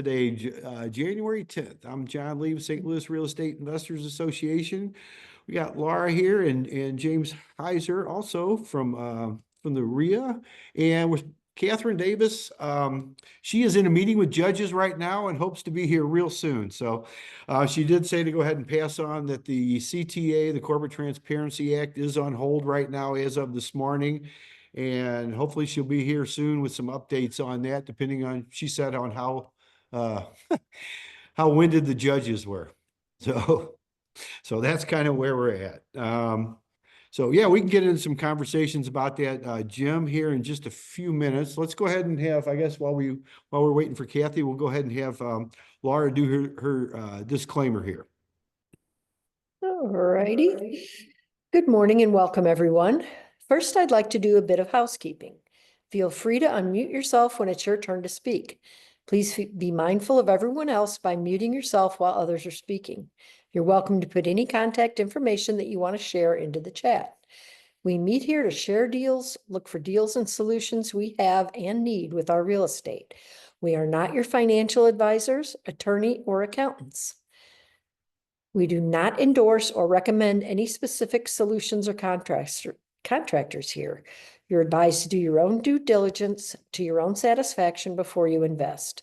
today, January 10th. I'm John Lee, St. Louis Real Estate Investors Association. We got Laura here and James Heiser also from the REIA, and with Catherine Davis. She is in a meeting with judges right now and hopes to be here real soon. So she did say to go ahead and pass on that the CTA, the Corporate Transparency Act, is on hold right now as of this morning. And hopefully she'll be here soon with some updates on that, depending on, she said, on how how winded the judges were. So that's kind of where we're at. So yeah, we can get into some conversations about that, Jim, here in just a few minutes. Let's go ahead and have, I guess, while we're waiting for Kathy, we'll go ahead and have Laura do her disclaimer here. All righty. Good morning and welcome, everyone. First, I'd like to do a bit of housekeeping. Feel free to unmute yourself when it's your turn to speak. Please be mindful of everyone else by muting yourself while others are speaking. You're welcome to put any contact information that you want to share into the chat. We meet here to share deals, look for deals and solutions we have and need with our real estate. We are not your financial advisors, attorney, or accountants. We do not endorse or recommend any specific solutions or contractors here. You're advised to do your own due diligence to your own satisfaction before you invest.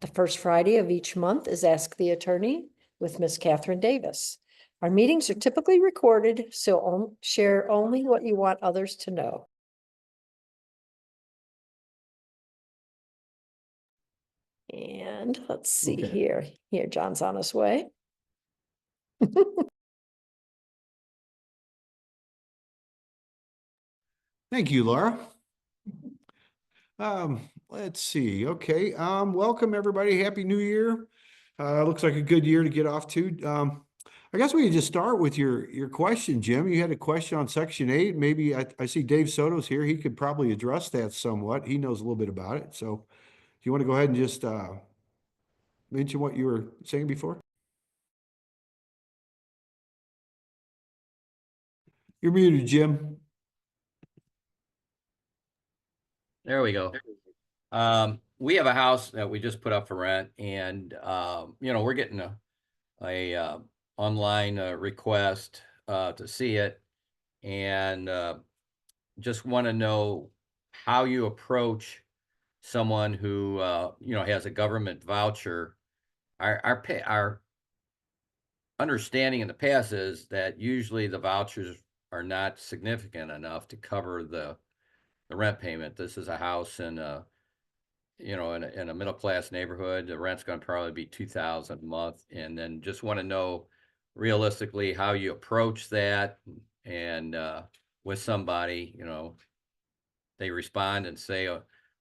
The first Friday of each month is Ask the Attorney with Ms. Catherine Davis. Our meetings are typically recorded, so share only what you want others to know. And let's see here. Here, John's on his way. Thank you, Laura. Let's see. Okay. Welcome everybody. Happy New Year. Looks like a good year to get off to. I guess we could just start with your question, Jim. You had a question on Section 8. Maybe I see Dave Soto's here. He could probably address that somewhat. He knows a little bit about it. So if you want to go ahead and just mention what you were saying before. You're muted, Jim. There we go. We have a house that we just put up for rent, and we're getting a online request to see it, and just want to know how you approach someone who has a government voucher. Our understanding in the past is that usually the vouchers are not significant enough to cover the rent payment. This is a house in a middle-class neighborhood. The rent's going to probably be $2,000 a month. And then just want to know realistically how you approach that. And with somebody, they respond and say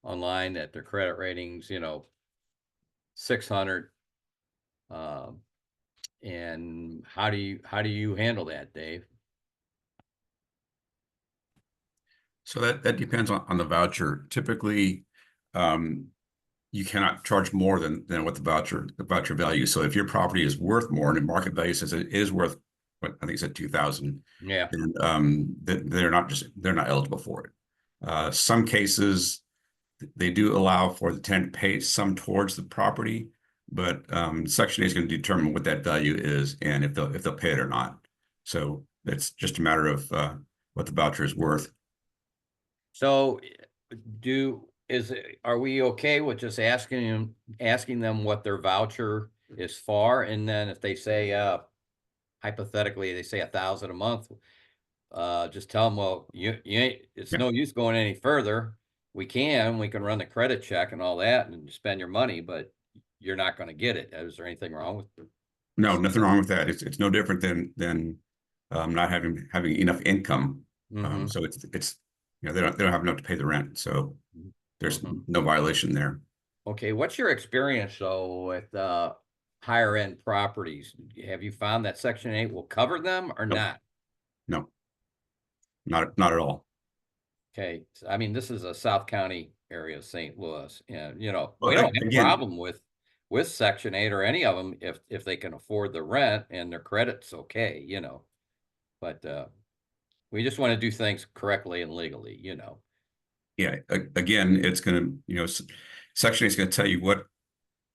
online that their credit rating's, 600. And how do you handle that, Dave? So that depends on the voucher. Typically, you cannot charge more than what the voucher value. So if your property is worth more, and the market value says it is worth, what I think it said 2,000. Yeah. And they're not eligible for it. Some cases they do allow for the tenant to pay some towards the property, but Section 8 is going to determine what that value is and if they'll pay it or not. So it's just a matter of what the voucher is worth. So are we okay with just asking them what their voucher is for? And then if they say, hypothetically, they say 1,000 a month, just tell them, well, it's no use going any further. We can run the credit check and all that and spend your money, but you're not going to get it. Is there anything wrong with it? No, nothing wrong with that. It's no different than not having enough income. Mm-hmm. So it's they don't have enough to pay the rent. So there's no violation there. Okay. What's your experience though with higher end properties? Have you found that Section 8 will cover them or not? No, not at all. Okay. I mean, this is a South County area of St. Louis, and we don't have a problem with Section 8 or any of them if they can afford the rent and their credit's okay, but we just want to do things correctly and legally, Yeah. Again, it's going to, Section 8 is going to tell you what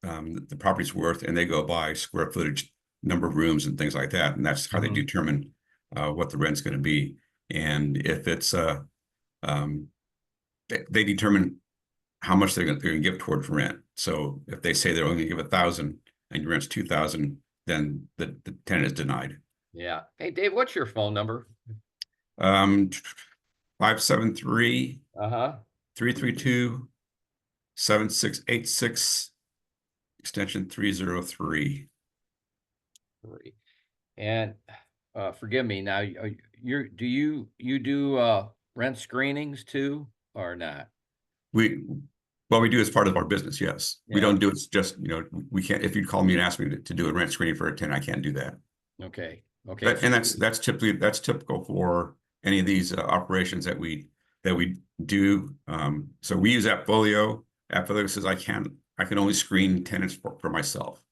the property's worth, and they go by square footage, number of rooms and things like that. And that's how they determine what the rent's going to be. And if it's they determine how much they're going to give towards rent. So if they say they're only going to give 1,000 and your rent's 2,000, then the tenant is denied. Yeah. Hey, Dave, what's your phone number? 573 Uh-huh. 332-7686, extension 303. Great. And forgive me now, do you do rent screenings too or not? Well, we do as part of our business, yes. We Yeah. don't do it just, we can't, if you call me and ask me to do a rent screening for a tenant, I can't do that. Okay. Okay. And that's typical for any of these operations that we do. So we use Appfolio. Appfolio says I can only screen tenants for myself.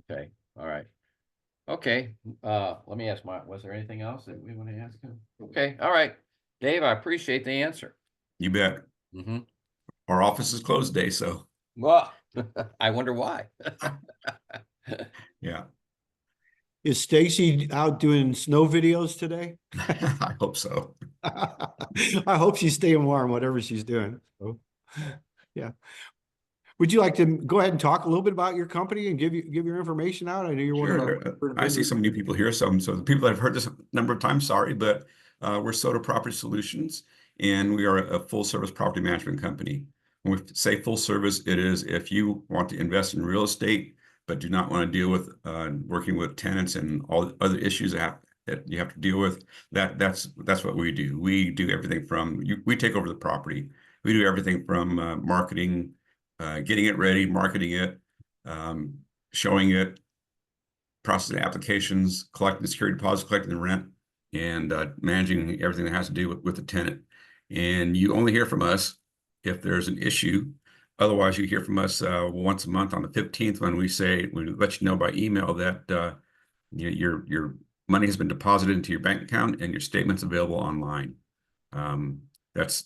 Okay. All right. Okay. Let me ask was there anything else that we want to ask him? Okay. All right. Dave, I appreciate the answer. You bet. Mm-hmm. Our office is closed today, so Well, I wonder why. yeah. Is Stacy out doing snow videos today? I hope so. I hope she's staying warm, whatever she's doing. So, yeah. Would you like to go ahead and talk a little bit about your company and give your information out? I know you're one of Sure. our. I see some new people here. So the people that have heard this a number of times, sorry, but we're Soto Property Solutions, and we are a full service property management company. When we say full service, it is if you want to invest in real estate, but do not want to deal with working with tenants and all the other issues that you have to deal with, that's what we do. We do everything from we take over the property. We do everything from marketing, getting it ready, marketing it, showing it, processing applications, collecting the security deposits, collecting the rent, and managing everything that has to do with the tenant. And you only hear from us if there's an issue. Otherwise, you hear from us once a month on the 15th when we let you know by email that your money has been deposited into your bank account and your statement's available online. That's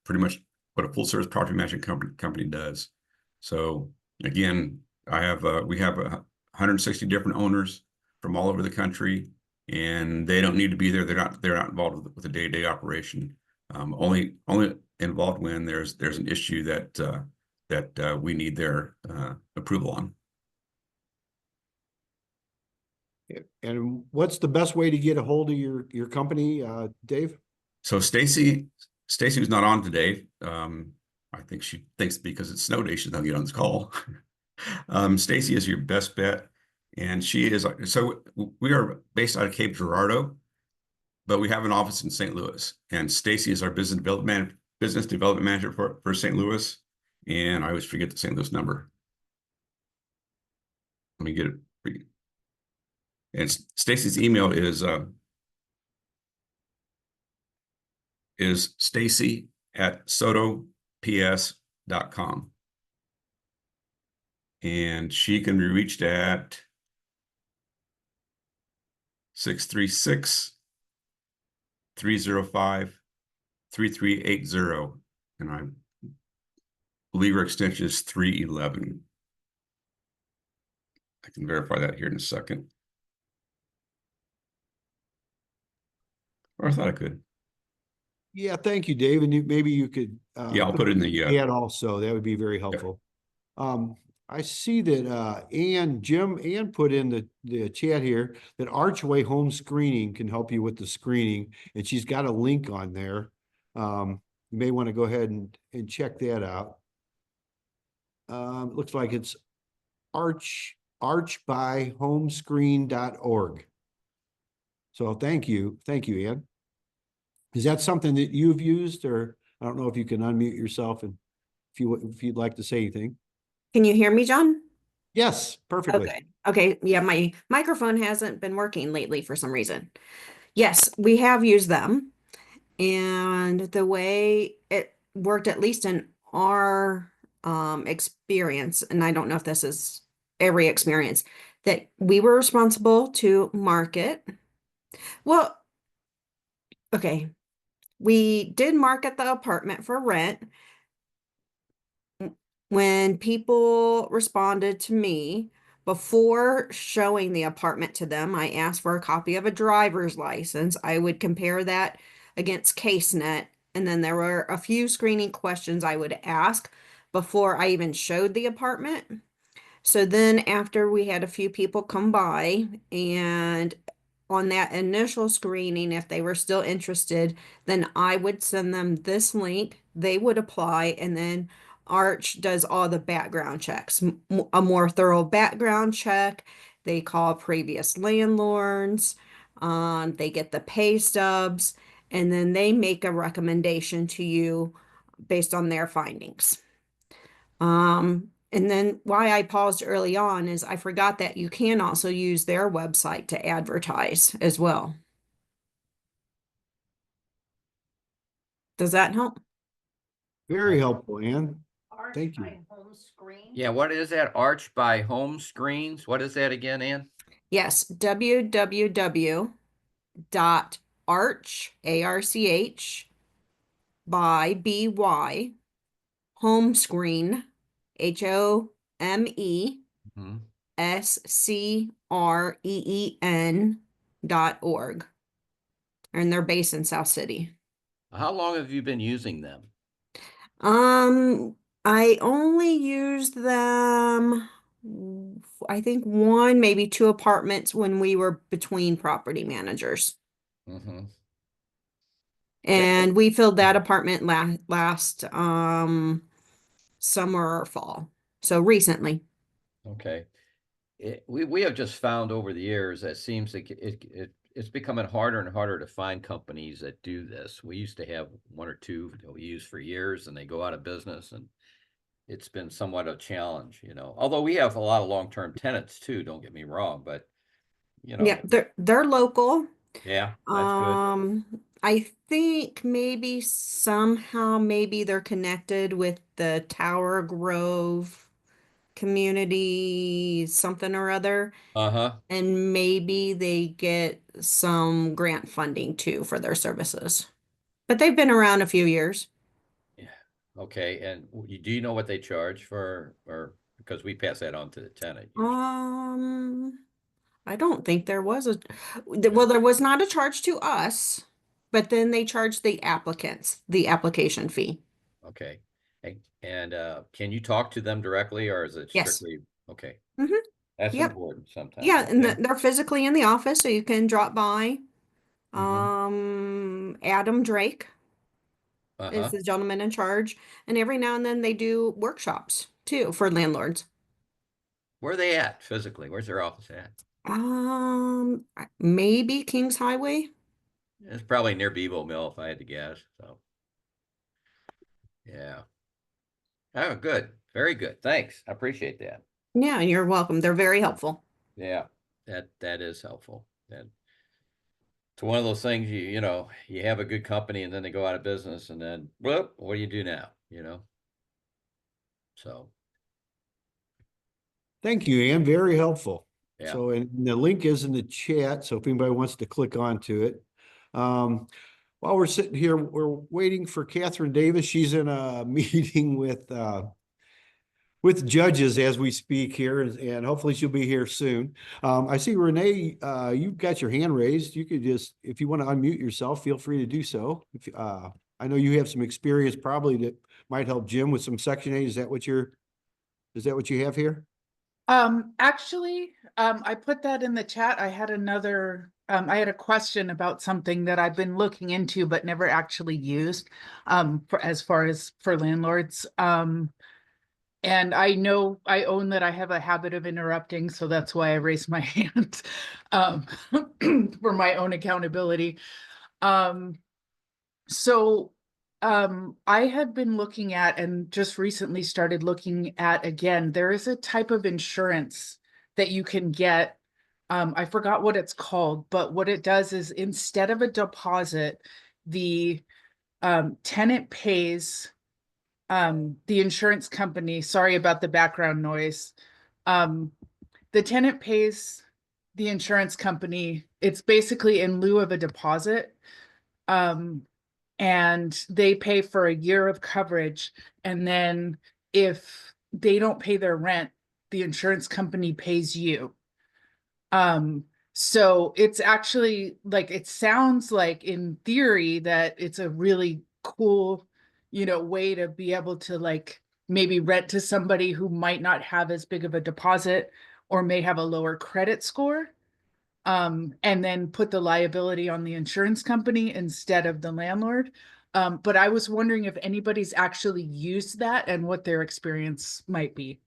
pretty much what a full service property management company does. So again, we have 160 different owners from all over the country, and they don't need to be there. They're not involved with the day-to-day operation. Only involved when there's an issue that we need their approval on. And what's the best way to get a hold of your company, Dave? So Stacy was not on today. I think she thinks because it's snow day, she's not get on this call. Stacy is your best bet. And she is, so we are based out of Cape Girardeau, but we have an office in St. Louis. And Stacy is our business development manager for St. Louis. And I always forget the St. Louis number. Let me get it for you. And Stacy's email is stacy@sotops.com. And she can be reached at 636-305-3380. And I believe her extension is 311. I can verify that here in a second. Or I thought I could. Yeah, thank you, Dave. And maybe you could. Yeah, I'll put it in the ad also. That would be very helpful. I see that Ann put in the chat here that Archway Home Screening can help you with the screening, and she's got a link on there. You may want to go ahead and check that out. It looks like it's archbyhomescreen.org. So thank you, Ann. Is that something that you've used, or I don't know if you can unmute yourself and if you'd like to say anything? Can you hear me, John? Yes, perfectly. Okay. Okay. Yeah, my microphone hasn't been working lately for some reason. Yes, we have used them. And the way it worked, at least in our experience, and I don't know if this is every experience, that we were responsible to market. Well, okay. We did market the apartment for rent. when people responded to me before showing the apartment to them, I asked for a copy of a driver's license. I would compare that against CaseNet. And then there were a few screening questions I would ask before I even showed the apartment. So then after we had a few people come by and on that initial screening, if they were still interested, then I would send them this link. They would apply, and then Arch does all the background checks, a more thorough background check. They call previous landlords. They get the pay stubs, and then they make a recommendation to you based on their findings. And then why I paused early on is I forgot that you can also use their website to advertise as well. Does that help? Very helpful, Ann. Thank you. Yeah, what is that? Arch by Home Screens? What is that again, Ann? Yes, www.arch, A-R-C-H, by B-Y, home screen, Mhm. HOMESCREEN.org. And they're based in South City. How long have you been using them? Um, I only used them, I think one, maybe two apartments when we were between property managers. Mm-hmm. And we filled that apartment last summer or fall. So recently. Okay. We have just found over the years that seems like it's becoming harder and harder to find companies that do this. We used to have one or two that we used for years, and they go out of business, and it's been somewhat a challenge, Although we have a lot of long-term tenants too, don't get me wrong, but Yeah, they're local. yeah, that's good. I think maybe somehow maybe they're connected with the Tower Grove community, something or other. Uh-huh. And maybe they get some grant funding too for their services. But they've been around a few years. Yeah. Okay. And do you know what they charge or because we pass that on to the tenant usually? I don't think there was well, there was not a charge to us, but then they charged the applicants the application fee. Okay. And can you talk to them directly, or is it Yes. strictly okay? Mm-hmm. That's Yep. important sometimes. Yeah, and Okay. they're physically in the office, so you can drop by. Mm-hmm. Adam Drake is Uh-huh. the gentleman in charge, and every now and then they do workshops too for landlords. Where are they at physically? Where's their office at? Maybe Kings Highway. It's probably near Bevo Mill if I had to guess. So yeah. Oh, good. Very good. Thanks. I appreciate that. Yeah, you're welcome. They're very helpful. Yeah. That is helpful. And it's one of those things you have a good company and then they go out of business and then whoop, what do you do now? So Thank you, Ann. Very helpful. yeah. So, and the link is in the chat. So if anybody wants to click onto it. While we're sitting here, we're waiting for Catherine Davis. She's in a meeting with judges as we speak here, and hopefully she'll be here soon. I see Renee, you've got your hand raised. You could just, if you want to unmute yourself, feel free to do so. If I know you have some experience probably that might help Jim with some Section 8. Is that what you have here? Actually, I put that in the chat. I had I had a question about something that I've been looking into but never actually used, as far as for landlords. And I know I own that I have a habit of interrupting, so that's why I raised my hand, for my own accountability. So I had been looking at and just recently started looking at again, there is a type of insurance that you can get. I forgot what it's called, but what it does is instead of a deposit, the tenant pays the insurance company. Sorry about the background noise. The tenant pays the insurance company. It's basically in lieu of a deposit. And they pay for a year of coverage. And then if they don't pay their rent, the insurance company pays you. So it's actually like, it sounds like in theory that it's a really cool, way to be able to like maybe rent to somebody who might not have as big of a deposit or may have a lower credit score. And then put the liability on the insurance company instead of the landlord. But I was wondering if anybody's actually used that and what their experience might be.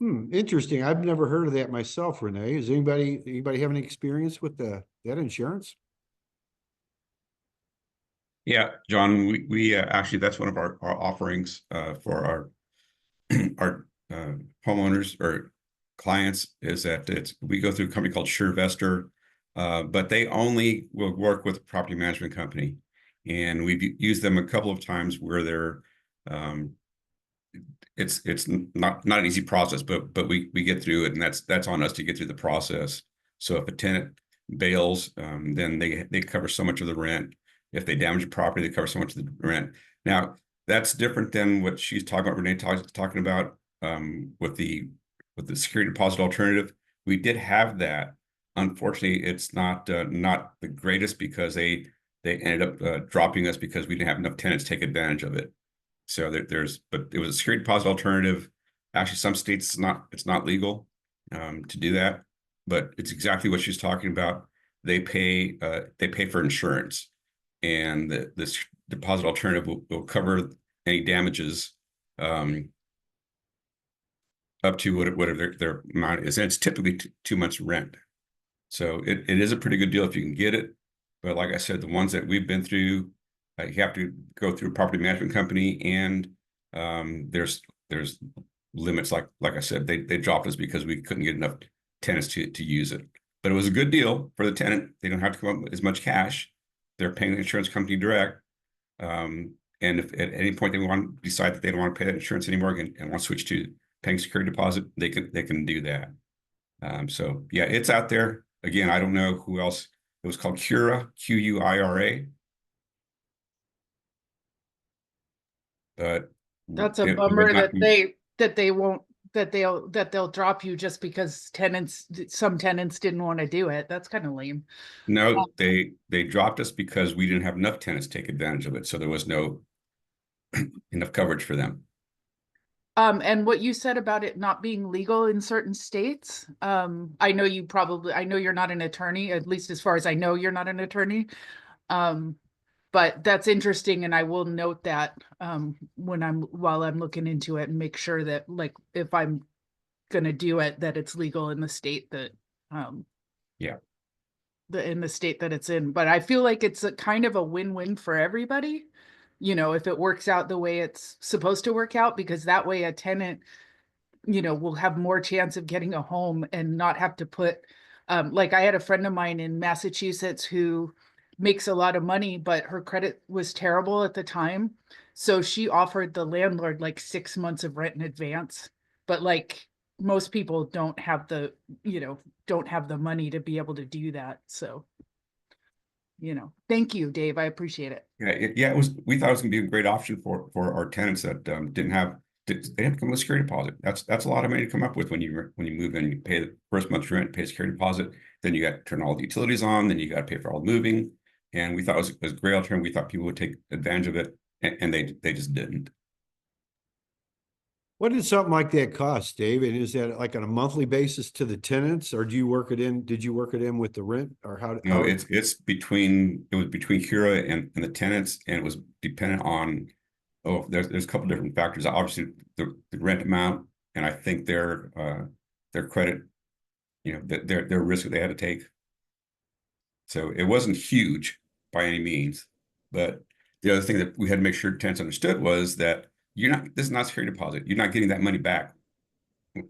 Interesting. I've never heard of that myself, Renee. Does anybody have any experience with that insurance? Yeah, John, we actually, that's one of our offerings for our our homeowners or clients, is that we go through a company called SureVestor, but they only will work with a property management company, and we've used them a couple of times where they're it's not an easy process, but we get through it, and that's on us to get through the process. So if a tenant bails, then they cover so much of the rent. If they damage a property, they cover so much of the rent. Now, that's different than what she's talking about, Renee talking about with the security deposit alternative. We did have that. Unfortunately, it's not the greatest, because they ended up dropping us because we didn't have enough tenants take advantage of it. So but it was a security deposit alternative. Actually, some states it's not legal to do that, but it's exactly what she's talking about. They pay for insurance, and this deposit alternative will cover any damages up to whatever their amount is, and it's typically 2 months rent. So it is a pretty good deal if you can get it. But like I said, the ones that we've been through, you have to go through a property management company, and there's limits. Like I said, they dropped us because we couldn't get enough tenants to use it. But it was a good deal for the tenant. They don't have to come up with as much cash. They're paying the insurance company direct. And if at any point they want to decide that they don't want to pay that insurance anymore and want to switch to paying security deposit, they can do that. So yeah, it's out there. Again, I don't know who else. It was called Cura, Quira. But That's a bummer that they'll drop you just because some tenants didn't want to do it. That's kind of lame. No, they dropped us because we didn't have enough tenants take advantage of it. So there was no enough coverage for them. And what you said about it not being legal in certain states, I know you're not an attorney, at least as far as I know, you're not an attorney. But that's interesting, and I will note that while I'm looking into it, and make sure that, like, if I'm gonna do it, that it's legal in the state that in the state that it's in. But I feel like it's a kind of a win-win for everybody, if it works out the way it's supposed to work out, because that way a tenant, will have more chance of getting a home and not have to put, like, I had a friend of mine in Massachusetts who makes a lot of money, but her credit was terrible at the time. So she offered the landlord like 6 months of rent in advance. But like most people don't have the money to be able to do that. So, thank you, Dave. I appreciate it. Yeah, we thought it was gonna be a great option for our tenants that didn't have. They have to come with a security deposit. That's a lot of money to come up with when you move in. You pay the first month's rent, pay a security deposit, then you got to turn all the utilities on, then you got to pay for all the moving. And we thought it was a great alternative. We thought people would take advantage of it, and they just didn't. What did something like that cost, Dave? And is that like on a monthly basis to the tenants, or did you work it in with the rent, or how? No, it was between Cura and the tenants, and it was dependent on, there's a couple different factors. Obviously, the rent amount, and I think their credit, their risk that they had to take. So it wasn't huge by any means, but the other thing that we had to make sure tenants understood was that this is not security deposit. You're not getting that money back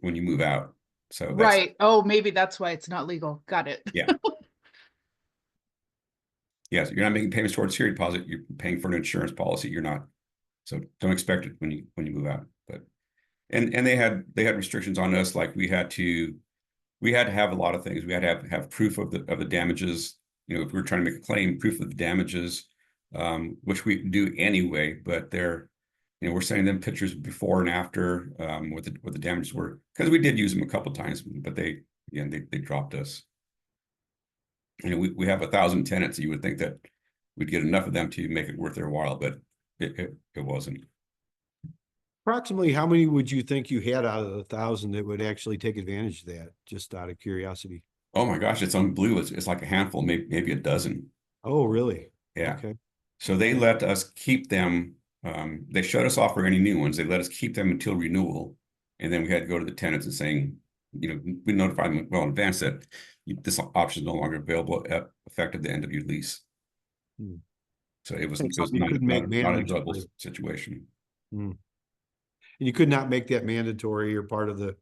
when you move out. So right. Oh, maybe that's why it's not legal. Got it. Yeah. Yes, you're not making payments towards security deposit. You're paying for an insurance policy. You're not. So don't expect it when you move out. But and they had restrictions on us, like we had to have a lot of things. We had to have proof of the damages. If we were trying to make a claim, proof of the damages, which we do anyway. But we're sending them pictures before and after what the damages were, because we did use them a couple times, but they dropped us. And we have 1,000 tenants. You would think that we'd get enough of them to make it worth their while, but it wasn't. Approximately how many would you think you had out of the 1,000 that would actually take advantage of that, just out of curiosity? Oh my gosh, it's on Blue. It's like a handful, maybe a dozen. Oh, really? Yeah. Okay. So they let us keep them. They shut us off for any new ones. They let us keep them until renewal. And then we had to go to the tenants and saying, we notify them well in advance that this option is no longer available effective the end of your lease. Hmm. So it was Something you couldn't make not an enjoyable mandatory. situation. And you could not make that mandatory or part of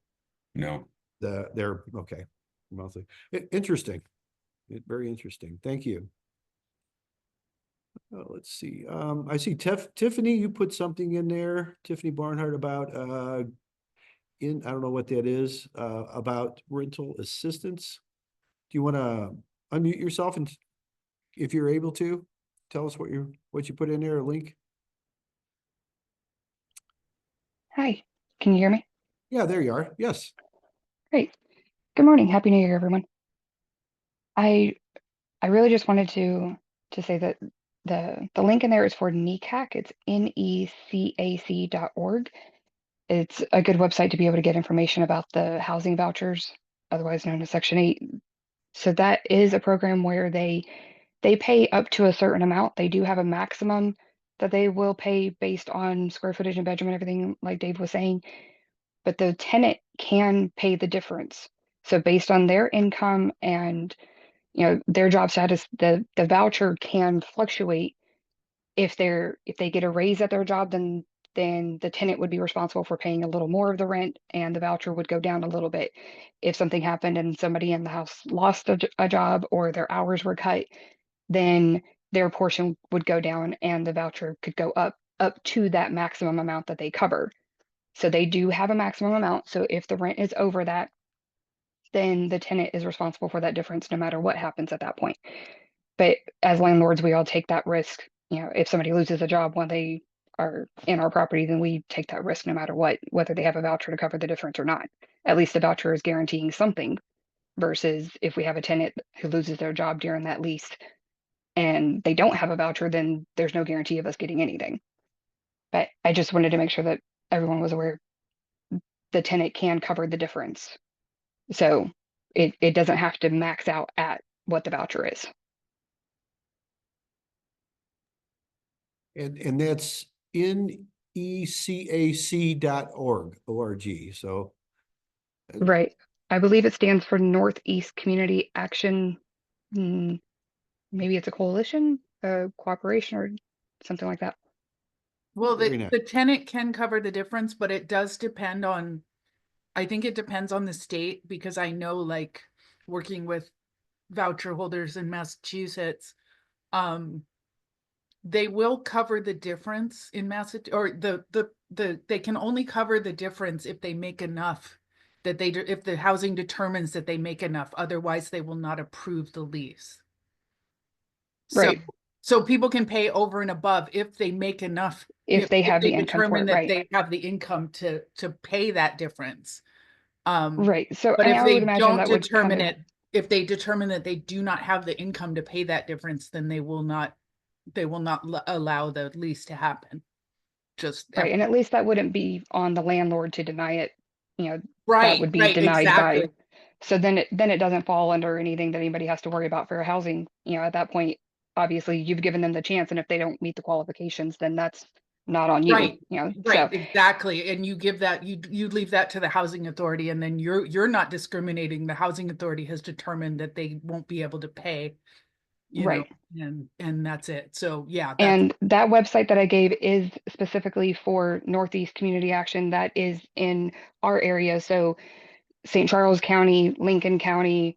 No. their, okay. Monthly. Interesting. Very interesting. Thank you. Let's see. I see Tiffany, you put something in there, Tiffany Barnhart, about I don't know what that is, about rental assistance. Do you want to unmute yourself and if you're able to tell us what you put in there, a link? Hi, can you hear me? Yeah, there you are. Yes. Great. Good morning. Happy New Year, everyone. I really just wanted to say that the link in there is for NECAC. It's NECAC.org. It's a good website to be able to get information about the housing vouchers, otherwise known as Section 8. So that is a program where they pay up to a certain amount. They do have a maximum that they will pay based on square footage and bedroom and everything, like Dave was saying. But the tenant can pay the difference. So based on their income and their job status, the voucher can fluctuate. If they get a raise at their job, then the tenant would be responsible for paying a little more of the rent, and the voucher would go down a little bit. If something happened and somebody in the house lost a job or their hours were cut, then their portion would go down, and the voucher could go up to that maximum amount that they cover. So they do have a maximum amount. So if the rent is over that, then the tenant is responsible for that difference no matter what happens at that point. But as landlords, we all take that risk. If somebody loses a job when they are in our property, then we take that risk no matter what, whether they have a voucher to cover the difference or not. At least the voucher is guaranteeing something versus if we have a tenant who loses their job during that lease and they don't have a voucher, then there's no guarantee of us getting anything. But I just wanted to make sure that everyone was aware the tenant can cover the difference. So it doesn't have to max out at what the voucher is. And that's NECAC.org, O-R-G. So. Right. I believe it stands for Northeast Community Action. Maybe it's a coalition, a cooperation, or something like that. Well, Very nice. the tenant can cover the difference, but it does depend on, I think it depends on the state, because I know, like, working with voucher holders in Massachusetts, they will cover the difference in Massachusetts, or they can only cover the difference if they make enough, that if the housing determines that they make enough, otherwise they will not approve the lease. Right. So people can pay over and above if they make enough, If they have the income for determine it, that right. they have the income to pay that difference. Right. So But if I they would imagine don't that would determine kind of, it, if they determine that they do not have the income to pay that difference, then they will not allow the lease to happen. Just right. And at least that wouldn't be on the landlord to deny it. That would be denied exactly. by. So then it doesn't fall under anything that anybody has to worry about fair housing. At that point, obviously you've given them the chance, and if they don't meet the qualifications, then that's not on you. Right. So Exactly. And you give that, you leave that to the housing authority, and then you're not discriminating. The housing authority has determined that they won't be able to pay, right. and that's it. So yeah. And that website that I gave is specifically for Northeast Community Action. That is in our area. So St. Charles County, Lincoln County,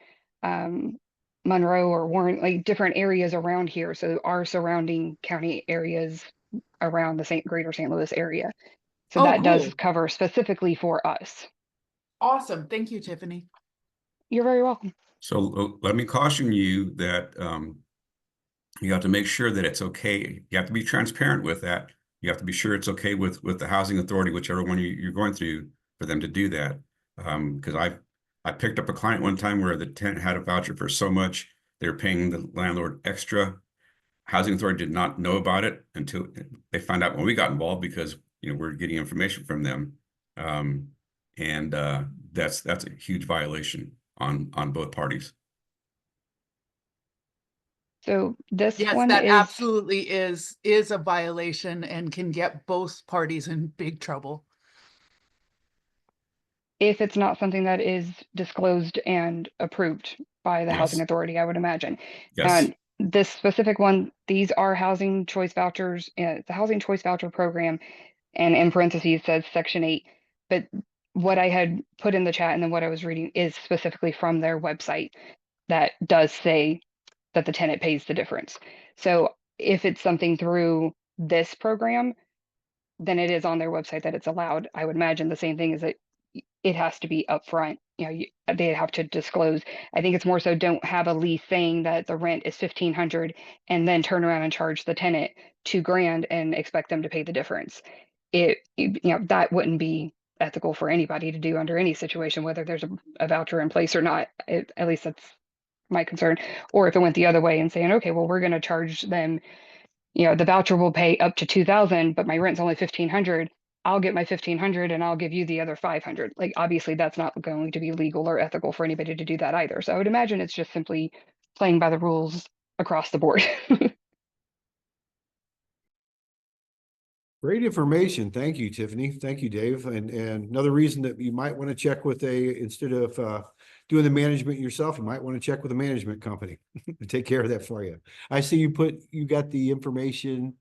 Monroe or Warren, like different areas around here. So our surrounding county areas around the greater St. Louis area. So that does cover specifically for us. Awesome. Thank you, Tiffany. You're very welcome. So let me caution you that you have to make sure that it's okay. You have to be transparent with that. You have to be sure it's okay with the housing authority, whichever one you're going through, for them to do that. Because I picked up a client one time where the tenant had a voucher for so much, they were paying the landlord extra. Housing authority did not know about it until they found out when we got involved, because we're getting information from them. And that's a huge violation on both parties. So this Yes, one that is, absolutely is a violation and can get both parties in big trouble. if it's not something that is disclosed and approved by the housing Yes. authority, I would imagine. Yes. And this specific one, these are housing choice vouchers, the housing choice voucher program, and in parentheses says Section 8. But what I had put in the chat and then what I was reading is specifically from their website that does say that the tenant pays the difference. So if it's something through this program, then it is on their website that it's allowed. I would imagine the same thing is that it has to be upfront. They have to disclose. I think it's more so don't have a lease saying that the rent is 1,500 and then turn around and charge the tenant $2,000 and expect them to pay the difference. That wouldn't be ethical for anybody to do under any situation, whether there's a voucher in place or not. At least that's my concern. Or if it went the other way and saying, okay, well, we're going to charge them, the voucher will pay up to 2,000, but my rent's only 1,500. I'll get my 1,500 and I'll give you the other 500. Like, obviously that's not going to be legal or ethical for anybody to do that either. So I would imagine it's just simply playing by the rules across the board. Great information. Thank you, Tiffany. Thank you, Dave. And another reason that you might want to check with instead of doing the management yourself, you might want to check with a management company to take care of that for you. I see you got the information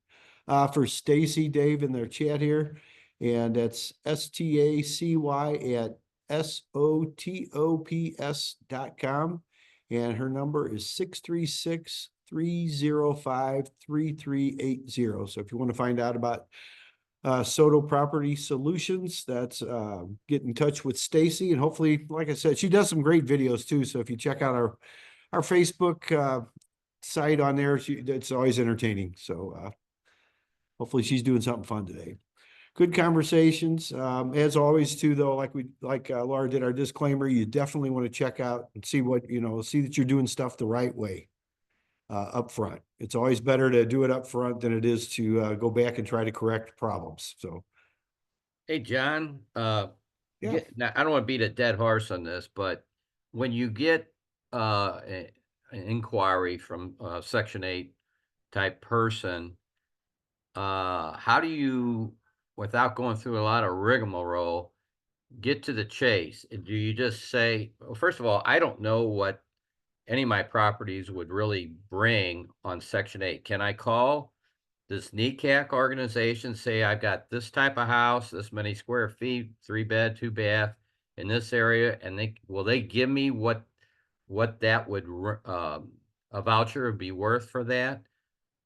for Stacy, Dave, in their chat here. And that's STACY@SOTOPS.com. And her number is 636-305-3380. So if you want to find out about Soto Property Solutions, that's get in touch with Stacy, and hopefully, like I said, she does some great videos too. So if you check out our Facebook site on there, it's always entertaining. So hopefully she's doing something fun today. Good conversations. As always too, though, like Laura did our disclaimer, you definitely want to check out and see see that you're doing stuff the right way up front. It's always better to do it up front than it is to go back and try to correct problems. So, Hey, John, yeah. now, I don't want to beat a dead horse on this, but when you get an inquiry from a Section 8 type person, how do you, without going through a lot of rigmarole, get to the chase? Do you just say, well, first of all, I don't know what any of my properties would really bring on Section 8. Can I call this NECAC organization, say I've got this type of house, this many square feet, 3-bed, 2-bath in this area, and will they give me what that would a voucher would be worth for that?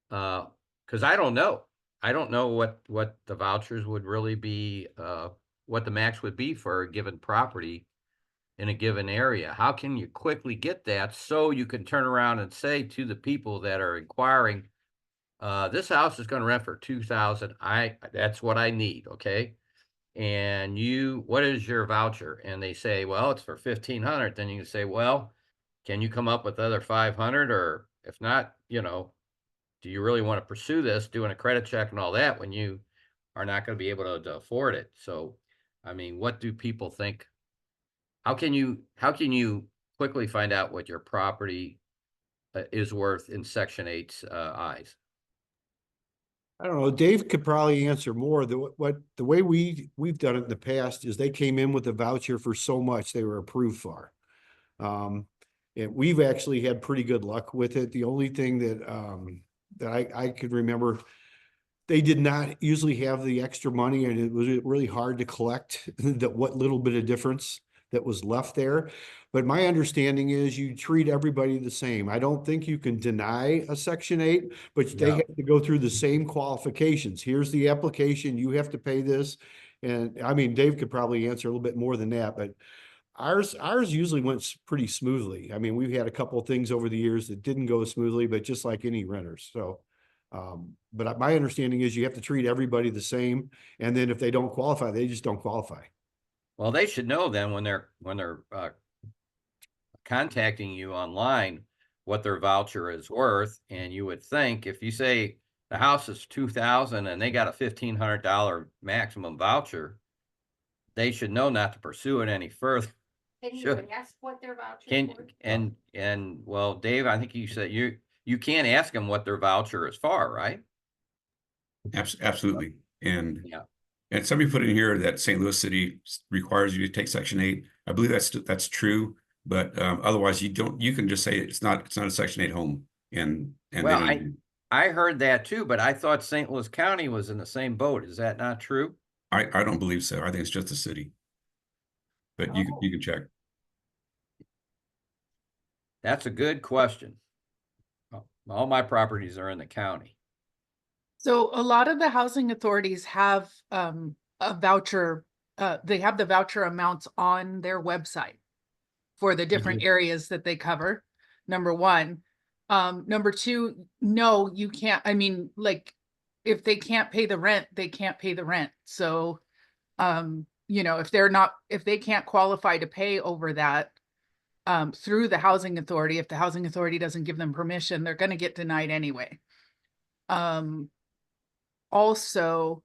Because I don't know. I don't know what the vouchers would really be, what the max would be for a given property in a given area. How can you quickly get that so you can turn around and say to the people that are inquiring, this house is going to rent for 2,000. That's what I need. Okay. And what is your voucher? And they say, well, it's for 1,500. Then you can say, well, can you come up with other 500? Or if not, do you really want to pursue this, doing a credit check and all that when you are not going to be able to afford it? So, I mean, what do people think? How can you quickly find out what your property is worth in Section 8's eyes? I don't know. Dave could probably answer more. The way we've done it in the past is they came in with a voucher for so much they were approved for. And we've actually had pretty good luck with it. The only thing that I could remember, they did not usually have the extra money, and it was really hard to collect what little bit of difference that was left there. But my understanding is you treat everybody the same. I don't think you can deny a Section 8, but they have to go through the same qualifications. Here's the application, you have to pay this. And I mean, Dave could probably answer a little bit more than that, but ours usually went pretty smoothly. I mean, we've had a couple of things over the years that didn't go smoothly, but just like any renters. So But my understanding is you have to treat everybody the same. And then if they don't qualify, they just don't qualify. Well, they should know then when they're contacting you online what their voucher is worth. And you would think if you say the house is $2,000 and they got a $1,500 maximum voucher, they should know not to pursue it any further. Can you Sure. ask what their voucher Can and well, Dave, I think you said you can't ask them what their voucher is for, right? Absolutely. And Yeah. and somebody put in here that St. Louis City requires you to take Section 8. I believe that's true, but otherwise you can just say it's not a Section 8 home, and they Well, don't even, I heard that too, but I thought St. Louis County was in the same boat. Is that not true? I don't believe so. I think it's just the city, but you can check. That's a good question. All my properties are in the county. So a lot of the housing authorities have a voucher, they have the voucher amounts on their website for the different areas that they cover, number one. Number two, no, you can't, I mean, like, if they can't pay the rent, they can't pay the rent. So, you know, if they can't qualify to pay over that, through the housing authority, if the housing authority doesn't give them permission, they're going to get denied anyway. Also,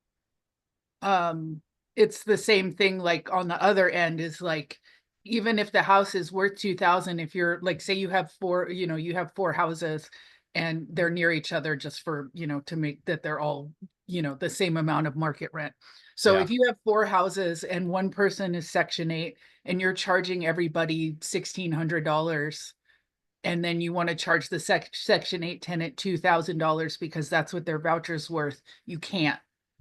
it's the same thing, like on the other end is like, even if the house is worth 2,000, if you're like, say you have four houses and they're near each other just for, to make that they're all, the same amount of market rent. So if you have 4 houses and one person is Section 8 and you're charging everybody $1,600, and then you want to charge the Section 8 tenant $2,000 because that's what their voucher's worth, you can't.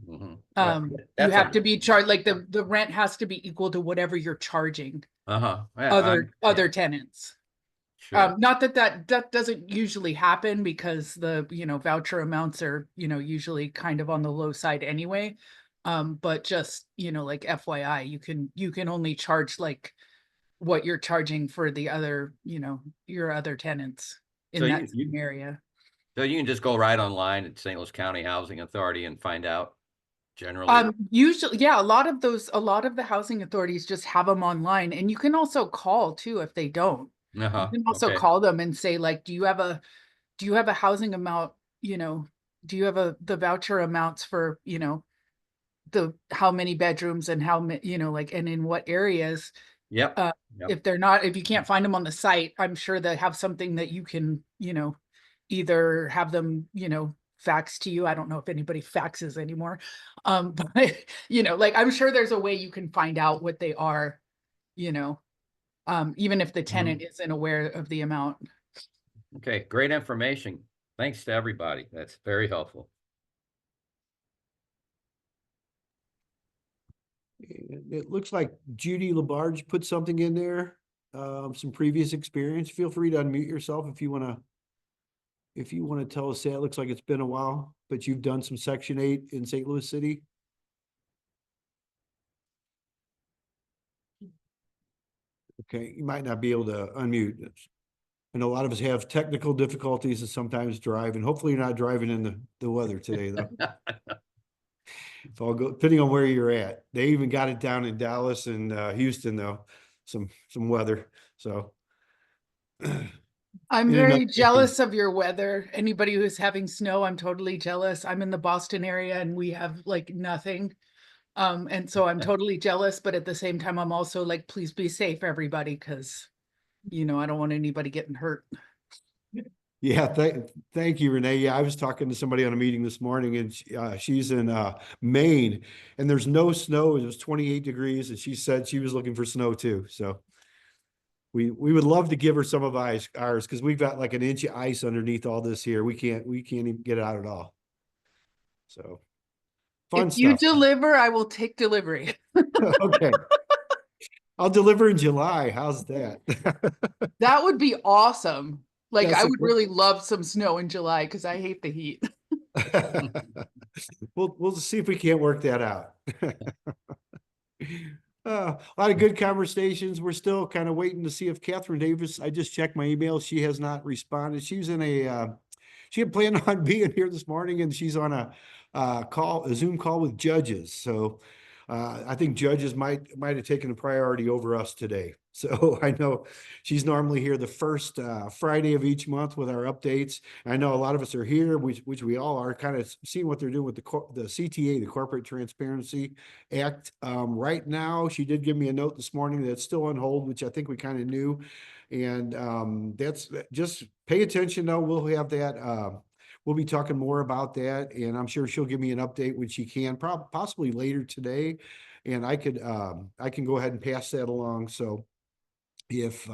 Mm-hmm. You have to be charged, like the rent has to be equal to whatever you're charging other tenants. Sure. Not that doesn't usually happen because the voucher amounts are usually kind of on the low side anyway. But just like FYI, you can only charge like what you're charging for the other your other tenants in So that same area. So you can just go right online at St. Louis County Housing Authority and find out generally. Usually, yeah, a lot of the housing authorities just have them online, and you can also call too if they don't. You can also call them and say, like, do you have a housing amount, do you have the voucher amounts for, the how many bedrooms and how many, like, and in what areas. Yep. If you can't find them on the site, I'm sure they have something that you can, either have them, fax to you. I don't know if anybody faxes anymore. But like, I'm sure there's a way you can find out what they are, even if the tenant isn't aware of the amount. Okay, great information. Thanks to everybody. That's very helpful. It looks like Judy Labarge put something in there, some previous experience. Feel free to unmute yourself if you want to tell us that. It looks like it's been a while, but you've done some Section 8 in St. Louis City. Okay, you might not be able to unmute. I know a lot of us have technical difficulties and sometimes drive, and hopefully you're not driving in the weather today, though. If I'll go, depending on where you're at. They even got it down in Dallas and Houston, though, some weather. So I'm very jealous of your weather. Anybody who's having snow, I'm totally jealous. I'm in the Boston area and we have like nothing. And so I'm totally jealous, but at the same time, I'm also like, please be safe, everybody, because I don't want anybody getting hurt. Yeah, thank you, Renee. Yeah, I was talking to somebody on a meeting this morning, and she's in Maine, and there's no snow. It was 28 degrees, and she said she was looking for snow too. So we would love to give her some of ours because we've got like an inch of ice underneath all this here. We can't even get it out at all. So fun if stuff. you deliver, I will take delivery. Okay. I'll deliver in July. How's that? That would be awesome. Like, That's I would really love some snow in July because I hate the heat. We'll see if we can't work that out. A lot of good conversations. We're still kind of waiting to see if Catherine Davis, I just checked my email. She has not responded. She's in she had planned on being here this morning, and she's on a Zoom call with judges. So I think judges might have taken a priority over us today. So I know she's normally here the first Friday of each month with our updates. I know a lot of us are here, which we all are, kind of seeing what they're doing with the CTA, the Corporate Transparency Act. Right now, she did give me a note this morning that it's still on hold, which I think we kind of knew. And that's just pay attention though. We'll have that. We'll be talking more about that, and I'm sure she'll give me an update when she can, possibly later today. And I can go ahead and pass that along. So if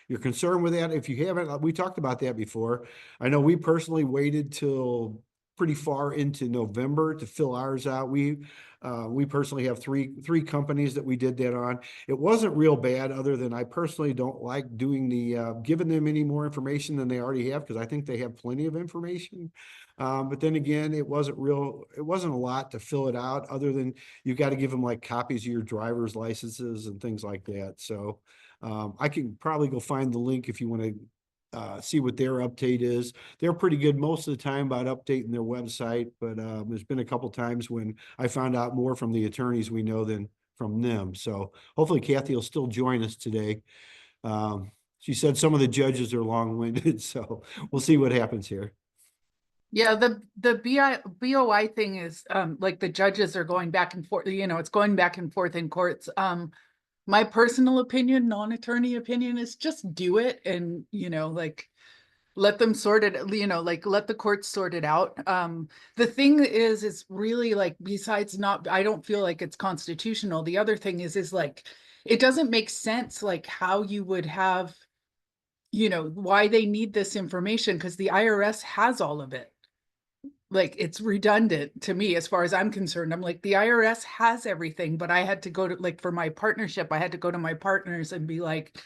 you're concerned with that, if you haven't, we talked about that before. I know we personally waited till pretty far into November to fill ours out. We personally have three companies that we did that on. It wasn't real bad, other than I personally don't like doing giving them any more information than they already have, because I think they have plenty of information. But then again, it wasn't a lot to fill it out, other than you've got to give them like copies of your driver's licenses and things like that. So I can probably go find the link if you want to see what their update is. They're pretty good most of the time about updating their website, but there's been a couple times when I found out more from the attorneys we know than from them. So hopefully Kathy will still join us today. She said some of the judges are long-winded, so we'll see what happens here. Yeah, the BOI thing is like the judges are going back and forth, it's going back and forth in courts. My personal opinion, non-attorney opinion, is just do it, and like let them sort it, like let the courts sort it out. The thing is really like, besides I don't feel like it's constitutional. The other thing is like, it doesn't make sense like how you would have, why they need this information, because the IRS has all of it. Like, it's redundant to me as far as I'm concerned. I'm like, the IRS has everything, but I had to go to, like, for my partnership, I had to go to my partners and be like,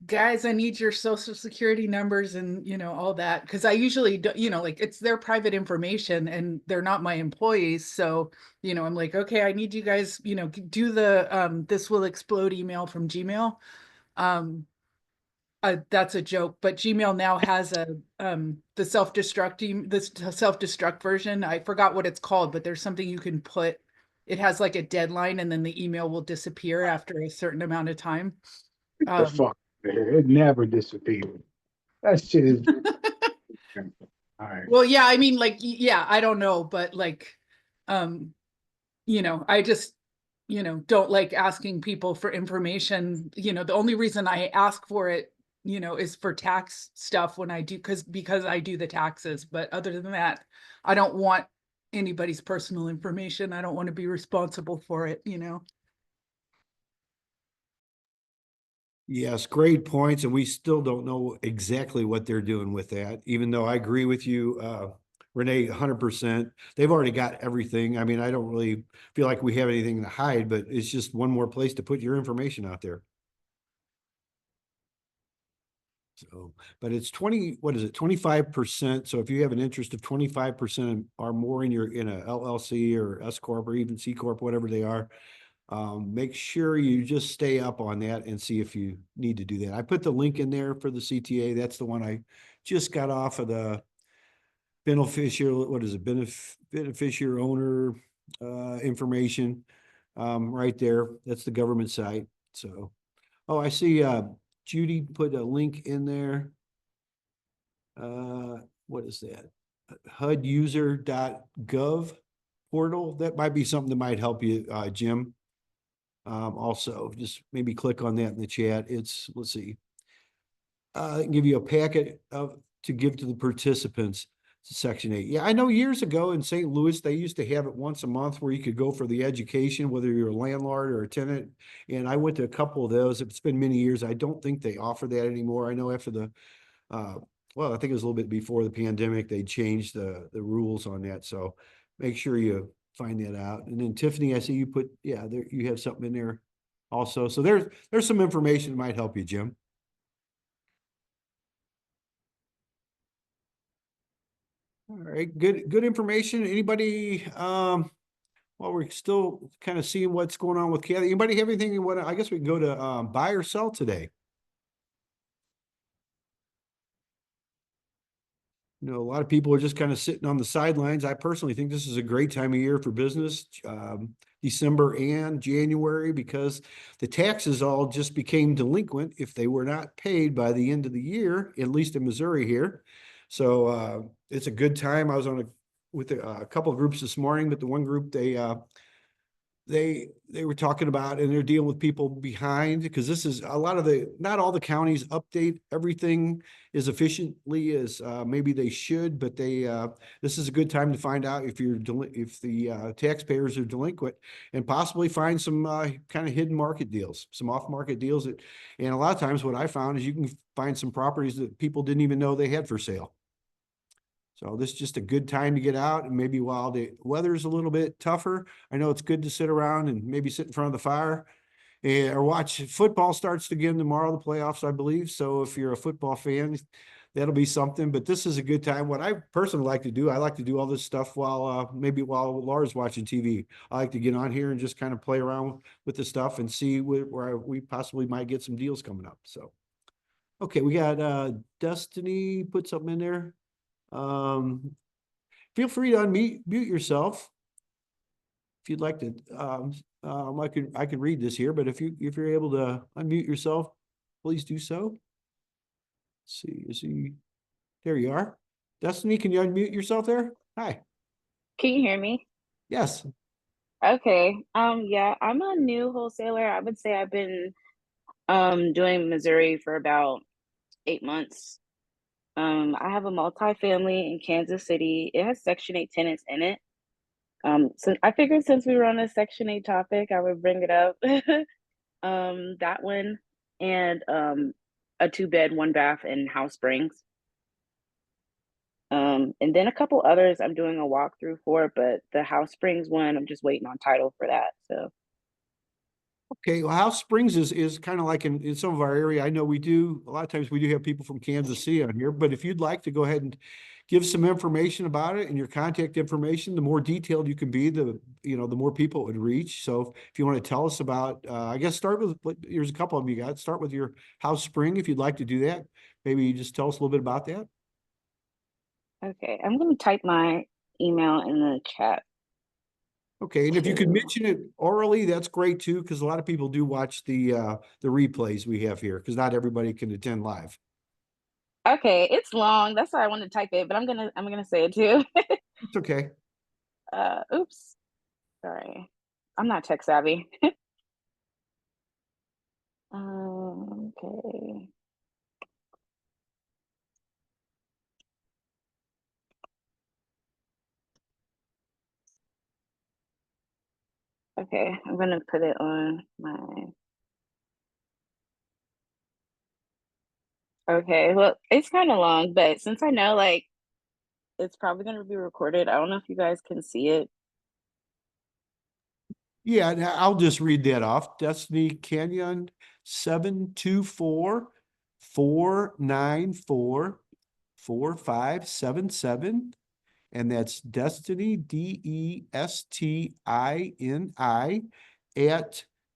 guys, I need your social security numbers and, all that. Cause I usually do, like, it's their private information and they're not my employees. So, I'm like, okay, I need you guys, do the, this will explode email from Gmail. That's a joke, but Gmail now has the self-destruct version. I forgot what it's called, but there's something you can put. It has like a deadline, and then the email will disappear after a certain amount of time. The fuck, man. It never disappeared. That shit is. All right. Well, yeah, I mean, like, yeah, I don't know, but like, I just, don't like asking people for information. The only reason I ask for it, is for tax stuff when I do, because I do the taxes. But other than that, I don't want anybody's personal information. I don't want to be responsible for it, Yes, great points. And we still don't know exactly what they're doing with that, even though I agree with you, Renee, 100%. They've already got everything. I mean, I don't really feel like we have anything to hide, but it's just one more place to put your information out there. So, but it's 25%. So if you have an interest of 25% or more in a LLC or S Corp or even C Corp, whatever they are, make sure you just stay up on that and see if you need to do that. I put the link in there for the CTA. That's the one I just got off of the beneficiary, beneficiary owner information right there. That's the government site. So, oh, I see Judy put a link in there. What is that? HUDuser.gov portal. That might be something that might help you, Jim. Also, just maybe click on that in the chat. Let's see. Give you a packet to give to the participants. Section 8. Yeah, I know years ago in St. Louis, they used to have it once a month where you could go for the education, whether you're a landlord or a tenant. And I went to a couple of those. It's been many years. I don't think they offer that anymore. I know after well, I think it was a little bit before the pandemic, they changed the rules on that. So make sure you find that out. And then Tiffany, I see you put, yeah, there you have something in there also. So there's some information that might help you, Jim. All right, good information. Anybody, well, we're still kind of seeing what's going on with Kathy. Anybody have anything you want to, I guess we can go to buy or sell today. You know, a lot of people are just kind of sitting on the sidelines. I personally think this is a great time of year for business, December and January, because the taxes all just became delinquent if they were not paid by the end of the year, at least in Missouri here. So it's a good time. I was with a couple of groups this morning, but the one group they were talking about, and they're dealing with people behind, because this is a lot of not all the counties update everything as efficiently as maybe they should, but this is a good time to find out if the taxpayers are delinquent, and possibly find some kind of hidden market deals, some off-market deals and a lot of times what I found is you can find some properties that people didn't even know they had for sale. So this is just a good time to get out, and maybe while the weather's a little bit tougher, I know it's good to sit around and maybe sit in front of the fire or watch. Football starts again tomorrow, the playoffs, I believe. So if you're a football fan, that'll be something. But this is a good time. What I personally like to do, I like to do all this stuff while maybe while Laura's watching TV. I like to get on here and just kind of play around with the stuff and see where we possibly might get some deals coming up. So, okay, we got Destiny put something in there. Feel free to mute yourself if you'd like to. I could read this here, but if you're able to unmute yourself, please do so. Let's see, there you are. Destiny, can you unmute yourself there? Hi. Can you hear me? Yes. Okay. Yeah, I'm a new wholesaler. I would say I've been doing Missouri for about 8 months. I have a multifamily in Kansas City. It has Section 8 tenants in it. So I figured since we were on a Section 8 topic, I would bring it up. That one and a 2-bed, 1-bath in House Springs. And then a couple others I'm doing a walkthrough for, but the House Springs one, I'm just waiting on title for that. So Okay, well, House Springs is kind of like in some of our area. I know a lot of times we do have people from Kansas City on here, but if you'd like to go ahead and give some information about it and your contact information, the more detailed you can be, the more people it would reach. So if you want to tell us about, I guess there's a couple of you got, start with your House Spring if you'd like to do that. Maybe you just tell us a little bit about that. okay, I'm gonna type my email in the chat. Okay, and if you could too. mention it orally, that's great too, because a lot of people do watch the replays we have here, because not everybody can attend live. Okay, it's long. That's why I wanted to type it, but I'm gonna say it too. It's okay. Oops. Sorry. I'm not tech savvy. Okay. Okay, I'm gonna put it on my. Okay, well, it's kind of long, but since I know like it's probably gonna be recorded, I don't know if you guys can see it. Yeah, and I'll just read that off. Destiny Canyon 724-494-4577. And that's Destiny, DESTINI at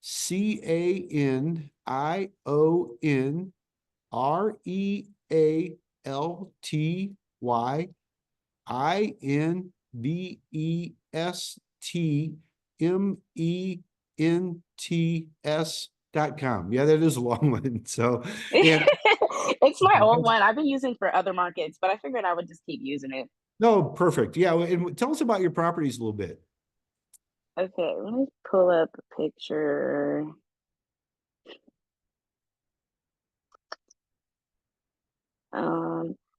CANREALTYINVESTMENTS.com. Yeah, that is a long one. So, and It's my old one. I've been using for other markets, but I figured I would just keep using it. no, perfect. Yeah, and tell us about your properties a little bit. Okay, let me pull up a picture.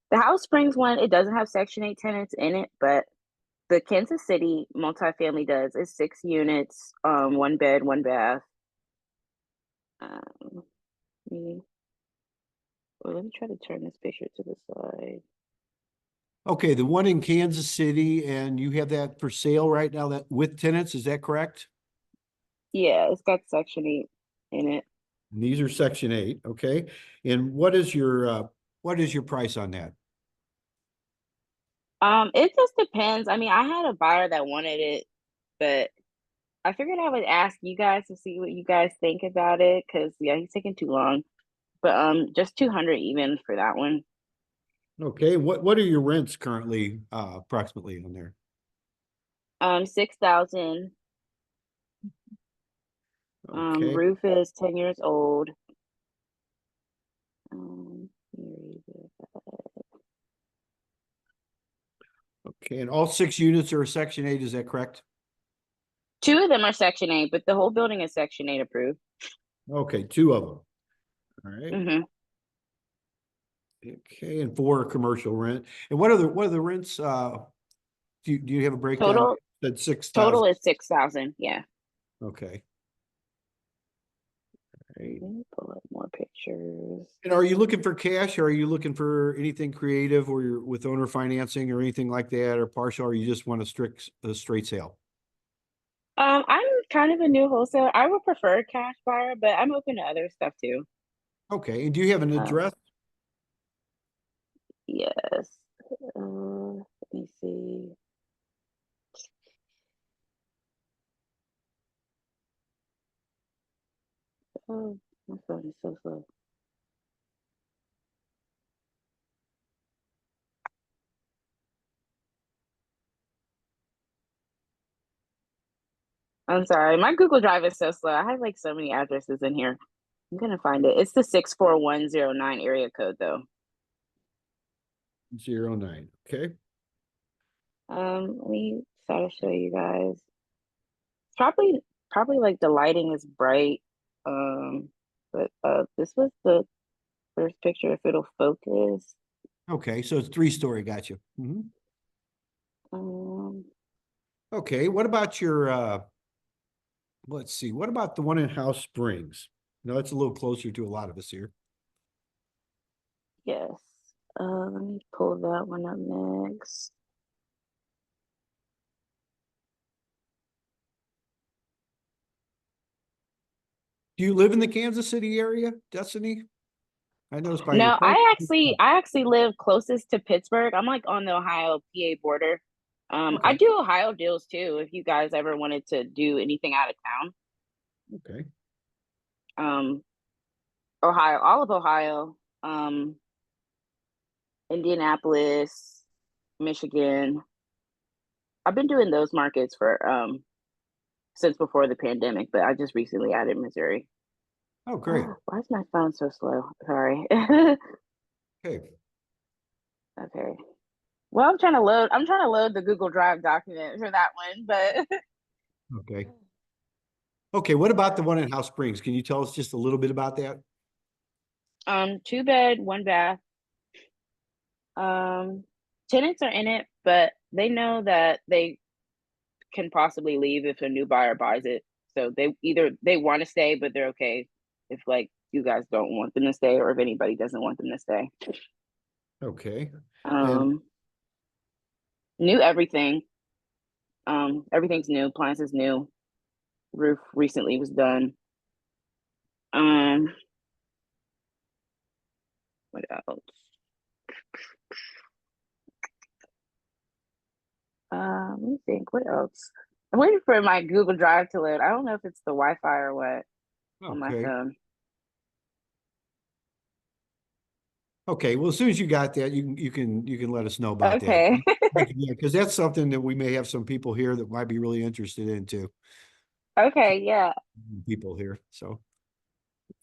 The House Springs one, it doesn't have Section 8 tenants in it, but the Kansas City multifamily does. It's 6 units, 1 bed, 1 bath. Let me try to turn this picture to the side. Okay, the one in Kansas City, and you have that for sale right now, that with tenants, is that correct? Yeah, it's got Section 8 in it. And these are Section 8, okay? And what is your price on that? It just depends. I mean, I had a buyer that wanted it, but I figured I would ask you guys to see what you guys think about it, because yeah, he's taking too long. But just 200 even for that one. Okay, what are your rents currently, approximately on there? 6,000. Okay, Roof is 10 years old. Here you go. okay, and all 6 units are Section 8, is that correct? 2 of them are Section 8, but the whole building is Section 8 approved. Okay, 2 of them. All right. Mm-hmm. Okay, and 4 commercial rent. And what are the rents? Do you have a breakdown? Total That 6,000. total is 6,000. Yeah. Okay. Right. Let me pull up more pictures. And are you looking for cash, or are you looking for anything creative, or you're with owner financing or anything like that, or partial, or you just want a straight sale? I'm kind of a new wholesaler. I would prefer a cash buyer, but I'm open to other stuff too. Okay, and do you have an address? Yes. Let me see. Oh, my phone is so slow. I'm sorry. My Google Drive is so slow. I have like so many addresses in here. I'm gonna find it. It's the 64109 area code though. 09. Okay. Let me try to show you guys. Probably like the lighting is bright. But this was the first picture if it'll focus. Okay, so it's 3-story. Got you. Um, Okay, what about your let's see, what about the one in House Springs? No, that's a little closer to a lot of us here. yes. Let me pull that one up next. Do you live in the Kansas City area, Destiny? I noticed by your No, post. I actually live closest to Pittsburgh. I'm like on the Ohio PA border. I Okay, do Ohio deals too, if you guys ever wanted to do anything out of town. okay, Ohio, all of Ohio, Indianapolis, Michigan. I've been doing those markets for since before the pandemic, but I just recently added Missouri. oh, great. Why is my phone so slow? Sorry. Okay, Okay. Well, I'm trying to load the Google Drive document for that one, but okay. Okay, what about the one in House Springs? Can you tell us just a little bit about that? 2 bed, 1 bath. Tenants are in it, but they know that they can possibly leave if a new buyer buys it. So they want to stay, but they're okay if like you guys don't want them to stay, or if anybody doesn't want them to stay. Okay, and Um, New everything. Everything's new. Appliances new. Roof recently was done. What else? Let me think. What else? I'm waiting for my Google Drive to load. I don't know if it's the Wi-Fi or what on my okay. phone. Okay, well, as soon as you got that, you can let us know about that. Okay. Yeah, because that's something that we may have some people here that might be really interested in too. Okay. Yeah. People here, so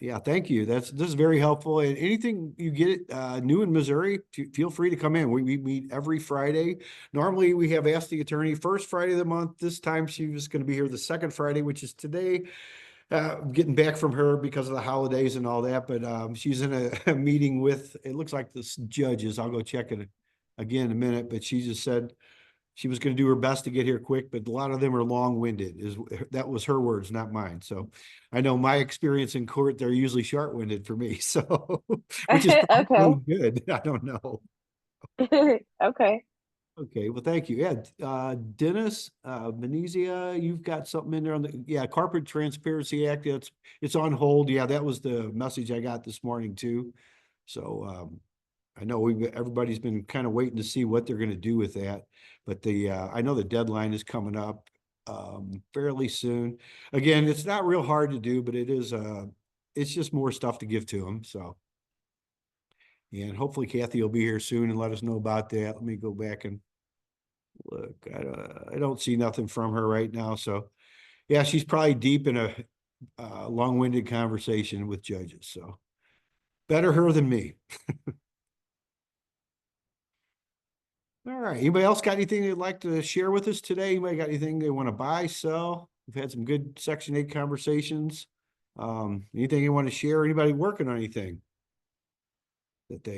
yeah, thank you. This is very helpful. And anything you get new in Missouri, feel free to come in. We meet every Friday. Normally we have Ask the Attorney first Friday of the month. This time she was going to be here the second Friday, which is today. Getting back from her because of the holidays and all that, but she's in a meeting with, it looks like this judges. I'll go check it again in a minute, but she just said she was going to do her best to get here quick, but a lot of them are long-winded. That was her words, not mine. So I know my experience in court, they're usually short-winded for me. So, which is Okay. probably good. I don't know. Okay. Okay, well, thank you. Yeah, Dennis, Venezia, you've got something in there on the, Corporate Transparency Act. It's on hold. Yeah, that was the message I got this morning too. So, I know everybody's been kind of waiting to see what they're going to do with that, but I know the deadline is coming up, fairly soon. Again, it's not real hard to do, but it's just more stuff to give to them. So, And hopefully Kathy will be here soon and let us know about that. Let me go back and look. I don't see nothing from her right now. So yeah, she's probably deep in a long-winded conversation with judges. So better her than me. All right. Anybody else got anything they'd like to share with us today? Anybody got anything they want to buy, sell? We've had some good Section 8 conversations. Anything you want to share? Anybody working on anything that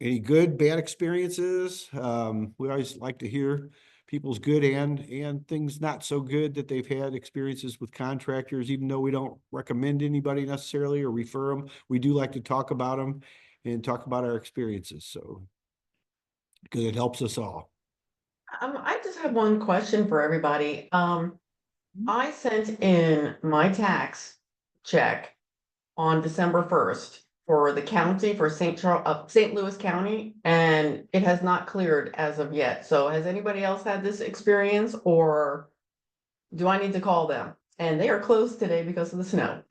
any good, bad experiences? We always like to hear people's good and things not so good that they've had experiences with contractors, even though we don't recommend anybody necessarily or refer them. We do like to talk about them and talk about our experiences. So, because it helps us all. I just have one question for everybody. I sent in my tax check on December 1st for the county for St. Louis County, and it has not cleared as of yet. So has anybody else had this experience, or do I need to call them? And they are closed today because of the snow.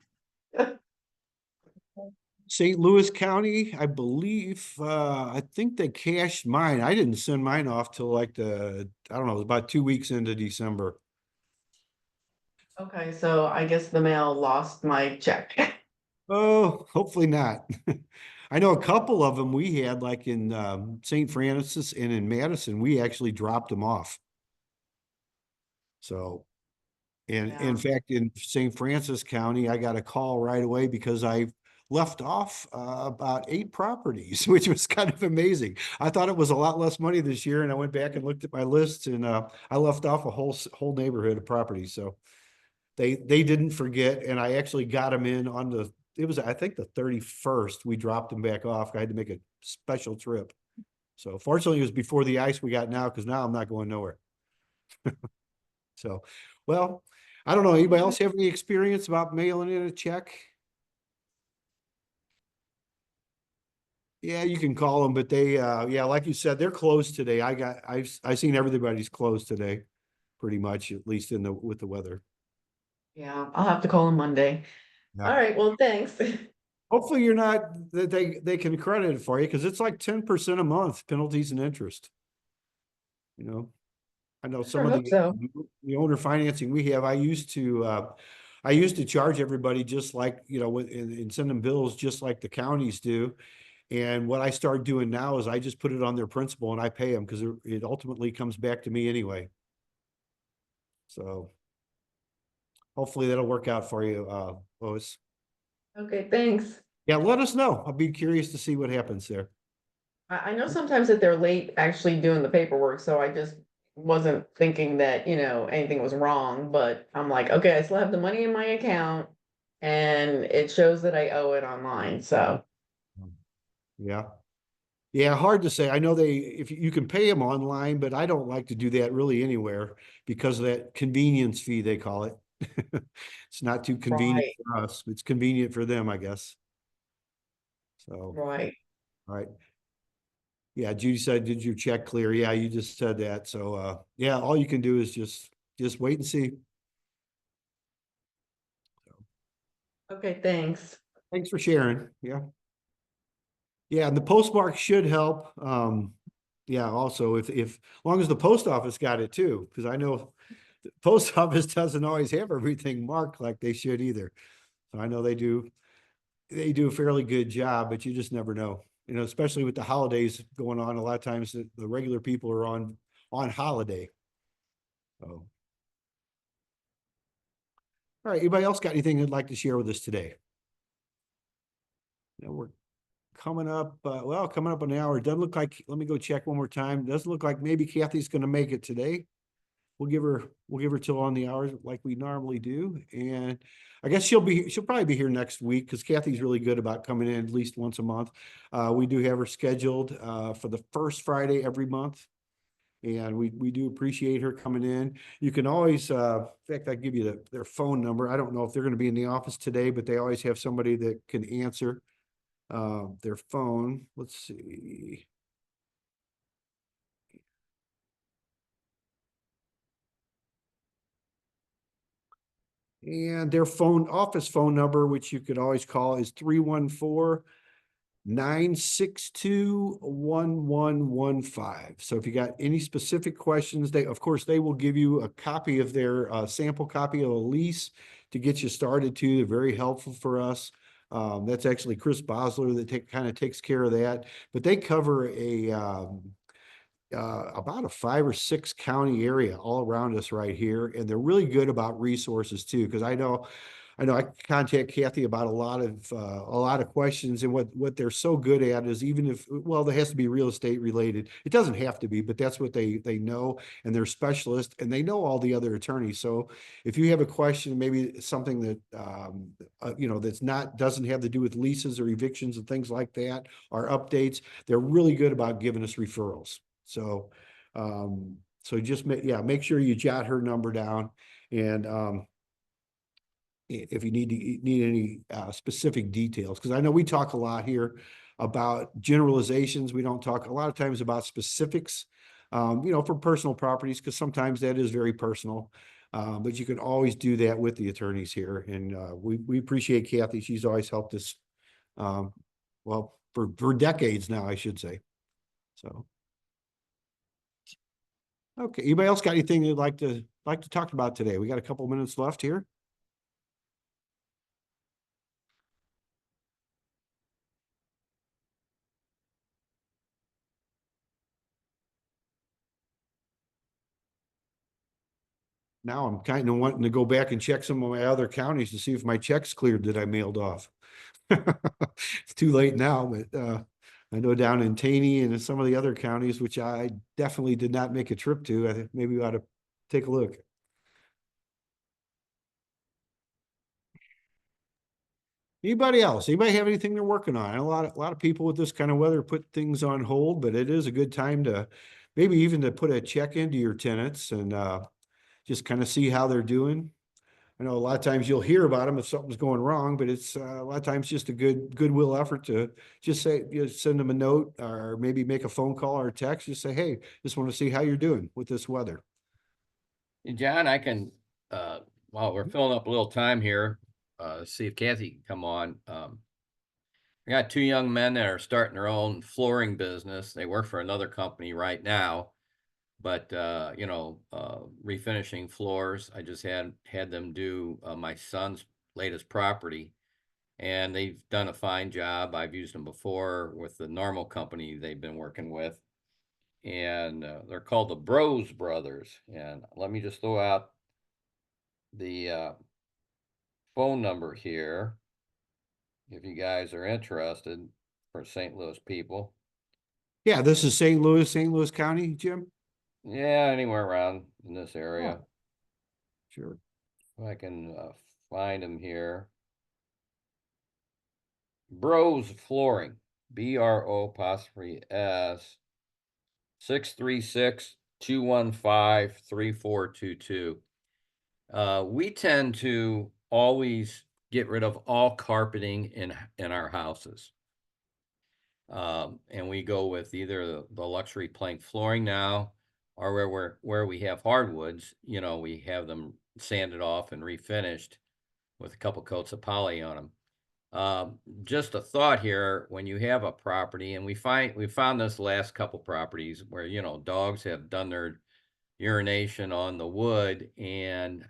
St. Louis County, I believe, I think they cashed mine. I didn't send mine off till like I don't know, it was about 2 weeks into December. Okay, so I guess the mail lost my check. Oh, hopefully not. I know a couple of them we had, like in St. Francis and in Madison, we actually dropped them off. So, and Yeah. in fact, in St. Francis County, I got a call right away because I left off about 8 properties, which was kind of amazing. I thought it was a lot less money this year, and I went back and looked at my list, and I left off a whole neighborhood of properties. So they didn't forget, and I actually got them in on it was, I think, the 31st. We dropped them back off. I had to make a special trip. So fortunately, it was before the ice we got now, because now I'm not going nowhere. So, well, I don't know. Anybody else have any experience about mailing in a check? Yeah, you can call them, but they, yeah, like you said, they're closed today. I've seen everybody's closed today, pretty much, at least with the weather. Yeah, I'll have to call them Monday. Yeah. All right, well, thanks. Hopefully you're not, that they can credit it for you, because it's like 10% a month, penalties and interest. You know, I know some Sure of hope so. the owner financing we have, I used to charge everybody just like, and send them bills just like the counties do. And what I started doing now is I just put it on their principal and I pay them, because it ultimately comes back to me anyway. So hopefully that'll work out for you, Lois. Okay, thanks. Yeah, let us know. I'll be curious to see what happens there. I know sometimes that they're late actually doing the paperwork, so I just wasn't thinking that, anything was wrong, but I'm like, okay, I still have the money in my account and it shows that I owe it online, so. Yeah. Yeah, hard to say. I know if you can pay them online, but I don't like to do that really anywhere because of that convenience fee, they call it. It's not too convenient Right. for us. It's convenient for them, I guess. So, Right. all right. Yeah, Judy said, did your check clear? Yeah, you just said that. So, yeah, all you can do is just wait and see. Okay, thanks. Thanks for sharing. Yeah. Yeah, and the postmark should help. Yeah, also if long as the post office got it too, because I know the post office doesn't always have everything marked like they should either. So I know they do a fairly good job, but you just never know. Especially with the holidays going on, a lot of times the regular people are on holiday. So, all right, anybody else got anything they'd like to share with us today? We're coming up, coming up an hour. It doesn't look like, let me go check one more time. Doesn't look like maybe Kathy's going to make it today. We'll give her till on the hours like we normally do. And I guess she'll probably be here next week, because Kathy's really good about coming in at least once a month. We do have her scheduled for the first Friday every month. And we do appreciate her coming in. You can always, in fact, I give you their phone number. I don't know if they're going to be in the office today, but they always have somebody that can answer their phone. Let's see. And their office phone number, which you could always call, is 314 962-1115. So if you got any specific questions, of course, they will give you a copy of their sample copy of a lease to get you started too. They're very helpful for us. That's actually Chris Bosler that kind of takes care of that. But they cover about a 5 or 6 county area all around us right here. And they're really good about resources too, because I know I contact Kathy about a lot of questions, and what they're so good at is, even if, well, there has to be real estate related. It doesn't have to be, but that's what they know, and they're specialists, and they know all the other attorneys. So if you have a question, maybe something that that's doesn't have to do with leases or evictions and things like that, or updates, they're really good about giving us referrals. So just make sure you jot her number down, and if you need any specific details, because I know we talk a lot here about generalizations. We don't talk a lot of times about specifics, for personal properties, because sometimes that is very personal. But you can always do that with the attorneys here, and we appreciate Kathy. She's always helped us, well, for decades now, I should say. So, okay, anybody else got anything they'd like to talk about today? We got a couple minutes left here. Now I'm kind of wanting to go back and check some of my other counties to see if my check's cleared that I mailed off. It's too late now, but I know down in Taney and in some of the other counties, which I definitely did not make a trip to, I think maybe we ought to take a look. Anybody else? Anybody have anything they're working on? A lot of people with this kind of weather put things on hold, but it is a good time to maybe even to put a check into your tenants and just kind of see how they're doing. I know a lot of times you'll hear about them if something's going wrong, but it's a lot of times just a goodwill effort to just say, send them a note, or maybe make a phone call or a text. Just say, hey, just want to see how you're doing with this weather. Hey, John, I can, while we're filling up a little time here, see if Kathy can come on. I got 2 young men that are starting their own flooring business. They work for another company right now, but refinishing floors. I just had them do my son's latest property, and they've done a fine job. I've used them before with the normal company they've been working with, and they're called the Bros Brothers. And let me just throw out the phone number here if you guys are interested, for St. Louis people. Yeah, this is St. Louis County, Jim. Yeah, anywhere around in this area. Oh, sure. If I can find them here. Bros Flooring, BRO'S, 636-215-3422. We tend to always get rid of all carpeting in our houses. And we go with either the luxury plank flooring now, or where we have hardwoods, we have them sanded off and refinished with a couple coats of poly on them. Just a thought here: when you have a property, and we found this last couple properties where dogs have done their urination on the wood, and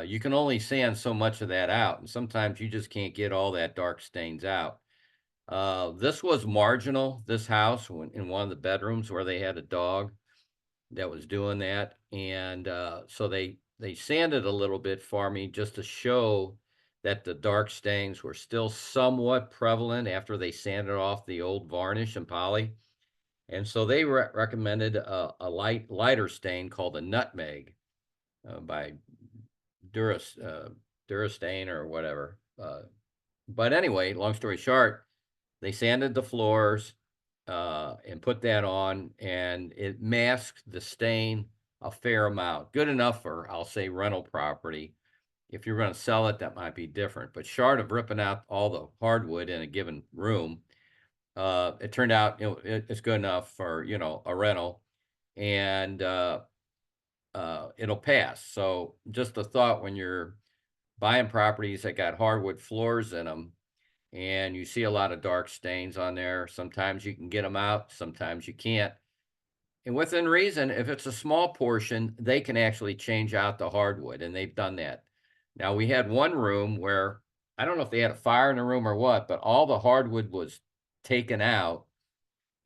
you can only sand so much of that out, and sometimes you just can't get all that dark stains out. This was marginal, this house, in one of the bedrooms where they had a dog that was doing that. And so they sanded a little bit for me just to show that the dark stains were still somewhat prevalent after they sanded off the old varnish and poly. And so they recommended a lighter stain called a nutmeg by Durastain or whatever. But anyway, long story short, they sanded the floors and put that on, and it masked the stain a fair amount. Good enough for, I'll say, rental property. If you're going to sell it, that might be different. But short of ripping out all the hardwood in a given room, it turned out it's good enough for a rental, and it'll pass. So just a thought: when you're buying properties that got hardwood floors in them, and you see a lot of dark stains on there. Sometimes you can get them out, sometimes you can't. And within reason, if it's a small portion, they can actually change out the hardwood, and they've done that. Now, we had one room where, I don't know if they had a fire in the room or what, but all the hardwood was taken out,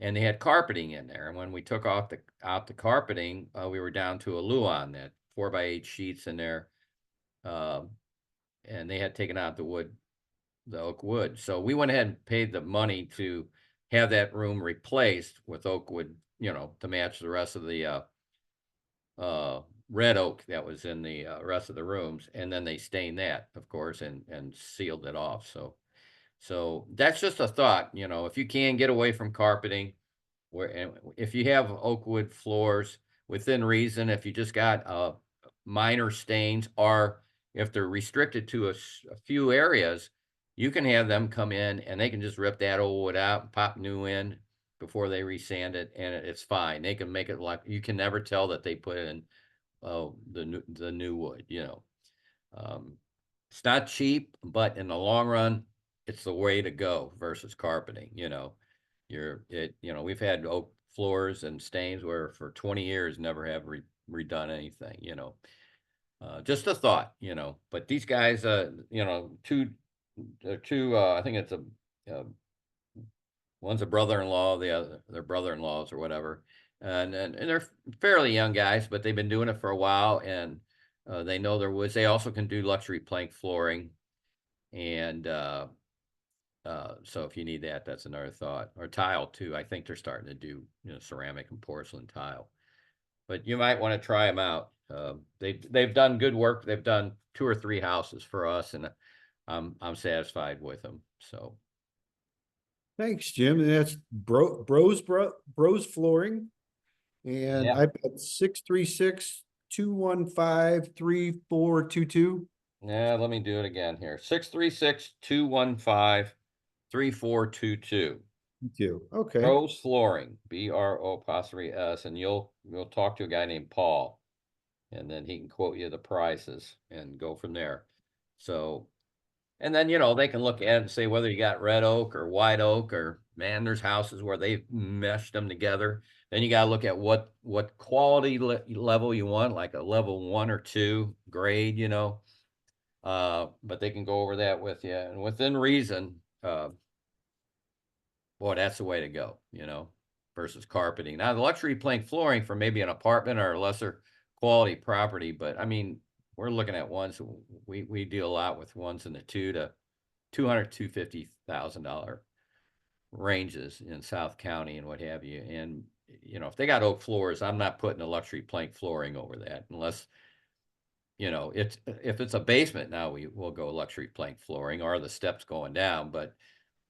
and they had carpeting in there. And when we took out the carpeting, we were down to a Luan, that 4x8 sheets in there, and they had taken out the oak wood. So we went ahead and paid the money to have that room replaced with oak wood, to match the rest of the red oak that was in the rest of the rooms. And then they stained that, of course, and sealed it off. So that's just a thought, if you can get away from carpeting, and if you have oak wood floors, within reason, if you just got minor stains, or if they're restricted to a few areas, you can have them come in and they can just rip that old wood out and pop new in before they resand it, and it's fine. They can make it like you can never tell that they put in the new wood. It's not cheap, but in the long run, it's the way to go versus carpeting. We've had oak floors and stains where for 20 years never have redone anything. Just a thought. But these guys, two, I think it's one's a brother-in-law, the other, their brother-in-laws or whatever. And they're fairly young guys, but they've been doing it for a while, and they know their woods. They also can do luxury plank flooring. And so if you need that, that's another thought. Or tile too. I think they're starting to do, ceramic and porcelain tile. But you might want to try them out. They've done good work. They've done 2 or 3 houses for us, and I'm satisfied with them. So Thanks, Jim. And that's Bros Flooring. And Yeah. I've got 636-215-3422. yeah, let me do it again here. 636-215-3422. Okay. Pros Flooring, BRO''S, and you'll talk to a guy named Paul, and then he can quote you the prices and go from there. So, and then they can look at it and say whether you got red oak or white oak, or man, there's houses where they've meshed them together. Then you got to look at what quality level you want, like a level 1 or 2 grade, but they can go over that with you, and within reason. Boy, that's the way to go, versus carpeting. Now, the luxury plank flooring for maybe an apartment or a lesser quality property, but I mean, we're looking at ones, we deal a lot with ones in the $250,000 ranges in South County and what have you. And, if they got oak floors, I'm not putting a luxury plank flooring over that unless, if it's a basement, now we'll go luxury plank flooring or the steps going down. But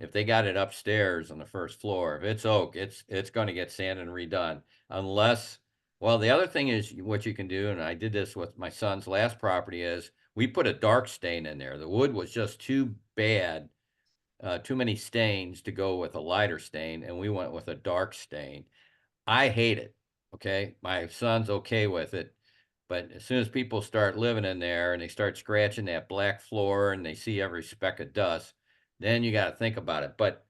if they got it upstairs on the first floor, if it's oak, it's going to get sanded and redone. Unless, well, the other thing is what you can do, and I did this with my son's last property, is we put a dark stain in there. The wood was just too bad, too many stains to go with a lighter stain, and we went with a dark stain. I hate it. Okay, my son's okay with it. But as soon as people start living in there and they start scratching that black floor and they see every speck of dust, then you got to think about it. But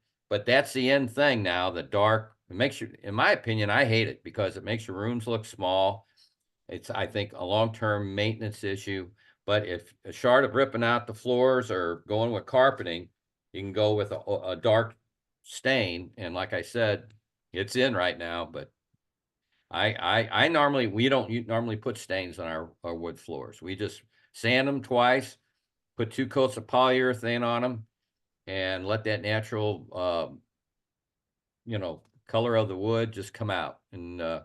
that's the end thing now. The dark, it makes you, in my opinion, I hate it because it makes your rooms look small. It's, I think, a long-term maintenance issue. But if short of ripping out the floors or going with carpeting, you can go with a dark stain. And like I said, it's in right now, but we don't normally put stains on our wood floors. We just sand them twice, put 2 coats of polyurethane on them, and let that natural, color of the wood just come out. And, it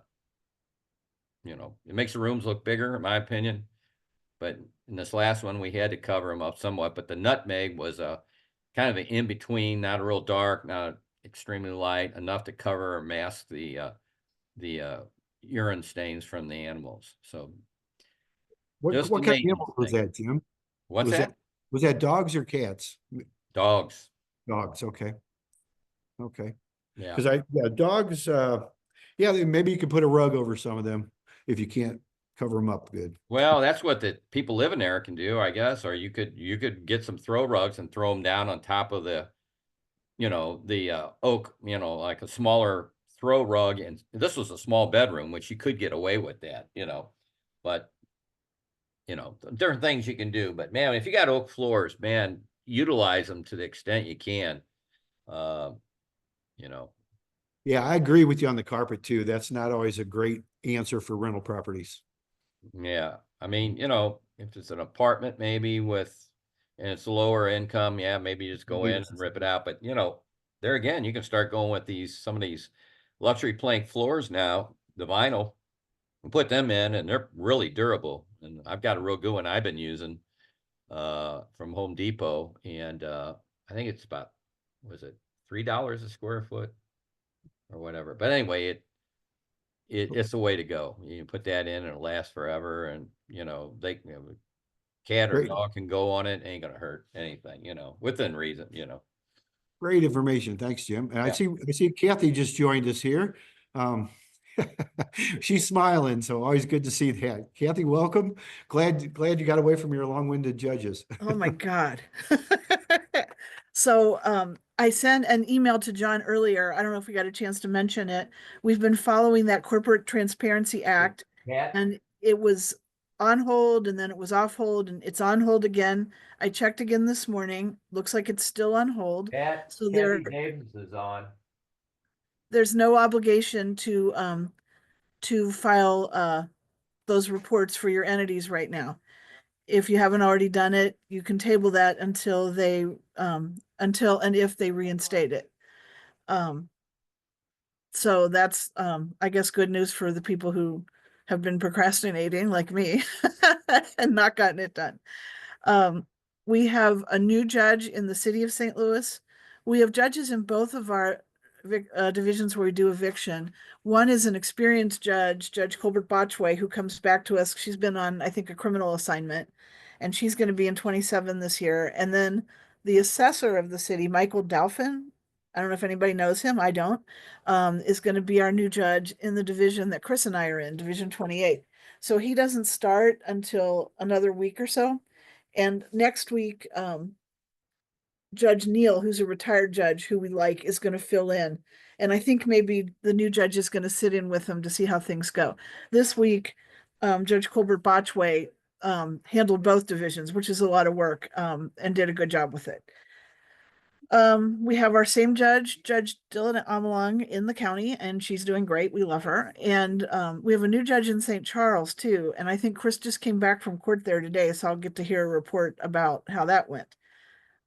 makes the rooms look bigger, in my opinion. But in this last one, we had to cover them up somewhat. But the nutmeg was a kind of an in-between, not a real dark, not extremely light, enough to cover or mask the urine stains from the animals. So What just kind the of animal maintenance was thing. that, Jim? What's that? Was that dogs or cats? Dogs. Dogs, okay. Okay. Yeah. Because dogs, maybe you could put a rug over some of them if you can't cover them up good. Well, that's what the people living there can do, I guess. Or you could get some throw rugs and throw them down on top of the the oak, like a smaller throw rug, and this was a small bedroom, which you could get away with that, but different things you can do. But man, if you got oak floors, man, utilize them to the extent you can. Uh, you know, Yeah, I agree with you on the carpet too. That's not always a great answer for rental properties. yeah. I mean, if it's an apartment maybe and it's lower income, yeah, maybe you just go in and rip it out. But there again, you can start going with some of these luxury plank floors now, the vinyl, and put them in, and they're really durable. And I've got a real good one I've been using from Home Depot, and I think it's about, was it $3 a square foot or whatever? But anyway, it's the way to go. You can put that in and it'll last forever, and cat or Great. dog can go on it, ain't gonna hurt anything, within reason, Great information. Thanks, Jim. And Yeah. I see Kathy just joined us here. She's smiling, so always good to see that. Kathy, welcome. Glad you got away from your long-winded judges. Oh my God. So I sent an email to John earlier. I don't know if we got a chance to mention it. We've been following that Corporate Transparency Act, Cat, and it was on hold and then it was off hold and it's on hold again. I checked again this morning. Looks like it's still on hold. So Kathy Davis is on. there's no obligation to file those reports for your entities right now. If you haven't already done it, you can table that until and if they reinstate it. So that's I guess good news for the people who have been procrastinating like me and not gotten it done. We have a new judge in the city of St. Louis. We have judges in both of our divisions where we do eviction. One is an experienced judge, Judge Colbert Botchway, who comes back to us. She's been on, I think, a criminal assignment, and she's going to be in 27 this year. And then the assessor of the city, Michael Dalphin, I don't know if anybody knows him, I don't, is going to be our new judge in the division that Chris and I are in, Division 28. So he doesn't start until another week or so. And next week, Judge Neal, who's a retired judge who we like, is going to fill in. And I think maybe the new judge is going to sit in with him to see how things go. This week, Judge Colbert Botchway handled both divisions, which is a lot of work, and did a good job with it. We have our same judge, Judge Dylan Amalong in the county, and she's doing great. We love her. And we have a new judge in St. Charles too. And I think Chris just came back from court there today, so I'll get to hear a report about how that went.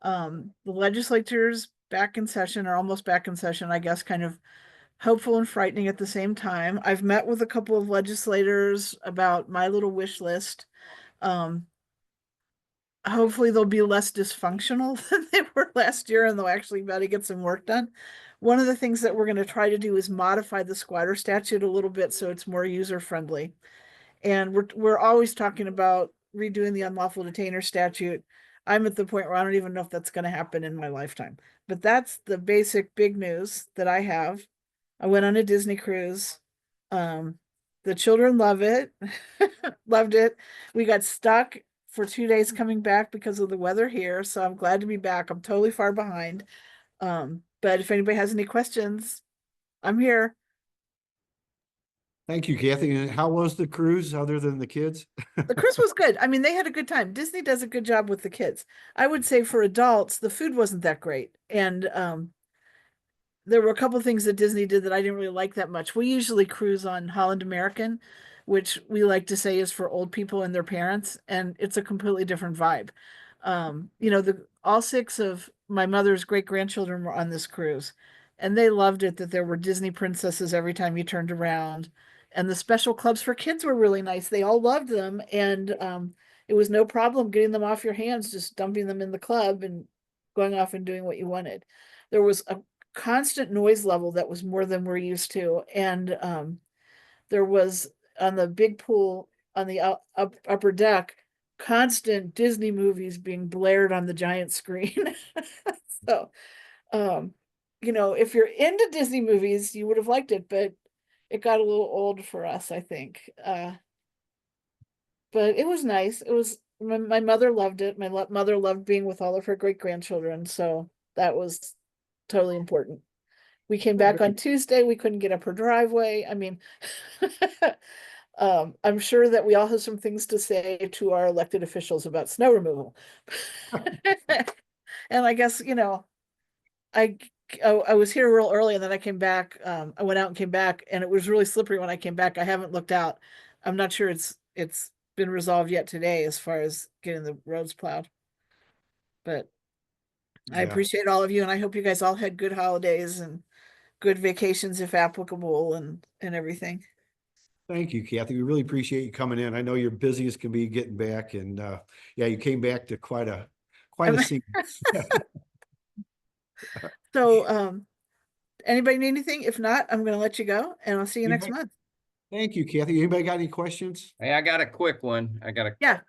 The legislature's back in session, or almost back in session, I guess, kind of hopeful and frightening at the same time. I've met with a couple of legislators about my little wish list. Hopefully they'll be less dysfunctional than they were last year, and they'll actually be able to get some work done. One of the things that we're going to try to do is modify the squatter statute a little bit so it's more user friendly. And we're always talking about redoing the unlawful detainer statute. I'm at the point where I don't even know if that's going to happen in my lifetime. But that's the basic big news that I have. I went on a Disney cruise. The children love it, loved it. We got stuck for 2 days coming back because of the weather here. So I'm glad to be back. I'm totally far behind. But if anybody has any questions, I'm here. Thank you, Kathy. And how was the cruise other than the kids? The cruise was good. I mean, they had a good time. Disney does a good job with the kids. I would say for adults, the food wasn't that great. And there were a couple of things that Disney did that I didn't really like that much. We usually cruise on Holland American, which we like to say is for old people and their parents, and it's a completely different vibe. All 6 of my mother's great-grandchildren were on this cruise, and they loved it that there were Disney princesses every time you turned around. And the special clubs for kids were really nice. They all loved them, and it was no problem getting them off your hands, just dumping them in the club and going off and doing what you wanted. There was a constant noise level that was more than we're used to, and there was on the big pool on the upper deck constant Disney movies being blared on the giant screen. So if you're into Disney movies, you would have liked it, but it got a little old for us, I think. But it was nice. It was my mother loved it. My mother loved being with all of her great-grandchildren, so that was totally important. We came back on Tuesday, we couldn't get up her driveway. I mean, I'm sure that we all have some things to say to our elected officials about snow removal. And I guess, you know, I was here real early and then I came back. I went out and came back and it was really slippery when I came back. I haven't looked out. I'm not sure it's been resolved yet today as far as getting the roads plowed. But I Yeah. appreciate all of you and I hope you guys all had good holidays and good vacations if applicable and everything. Thank you, Kathy. We really appreciate you coming in. I know you're busy as can be getting back, and yeah, you came back to quite a scene. So anybody need anything? If not, I'm gonna let you go and I'll see you next month. Thank you, Kathy. Anybody got any questions? Hey, I got a quick one. Yeah,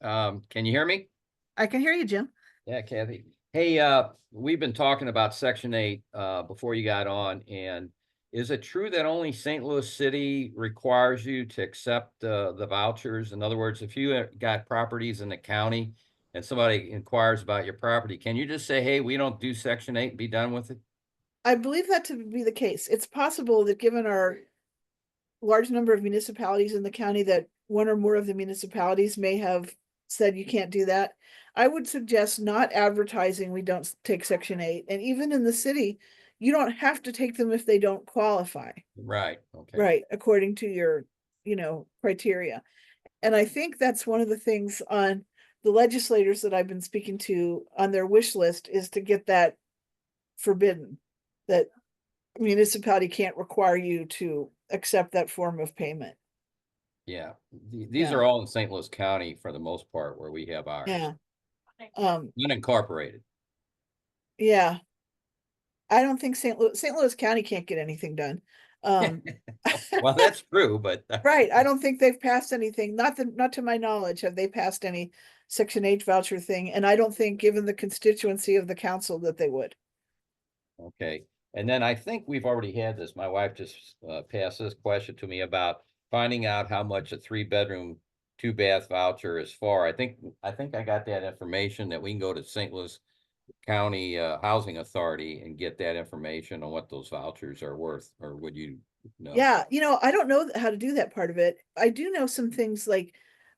Can you hear me? I can hear you, Jim. Yeah, Kathy. Hey, we've been talking about Section 8 before you got on, and is it true that only St. Louis City requires you to accept the vouchers? In other words, if you got properties in the county and somebody inquires about your property, can you just say, hey, we don't do Section 8 and be done with it? I believe that to be the case. It's possible that given our large number of municipalities in the county, that one or more of the municipalities may have said you can't do that. I would suggest not advertising we don't take Section 8. And even in the city, you don't have to take them if they don't qualify. Right. Okay. Right, according to your, you know, criteria. And I think that's one of the things on the legislators that I've been speaking to on their wish list is to get that forbidden, that municipality can't require you to accept that form of payment. Yeah. These Yeah. are all in St. Louis County for the most part where we have ours. Yeah. Unincorporated. Yeah. I don't think St. Louis County can't get anything done. Well, that's true, but Right. I don't think they've passed anything, not to my knowledge, have they passed any Section 8 voucher thing. And I don't think, given the constituency of the council, that they would. okay. And then I think we've already had this. My wife just passed this question to me about finding out how much a 3-bedroom, 2-bath voucher is for. I think I got that information that we can go to St. Louis County Housing Authority and get that information on what those vouchers are worth, or would you know? Yeah, you know, I don't know how to do that part of it. I do know some things like,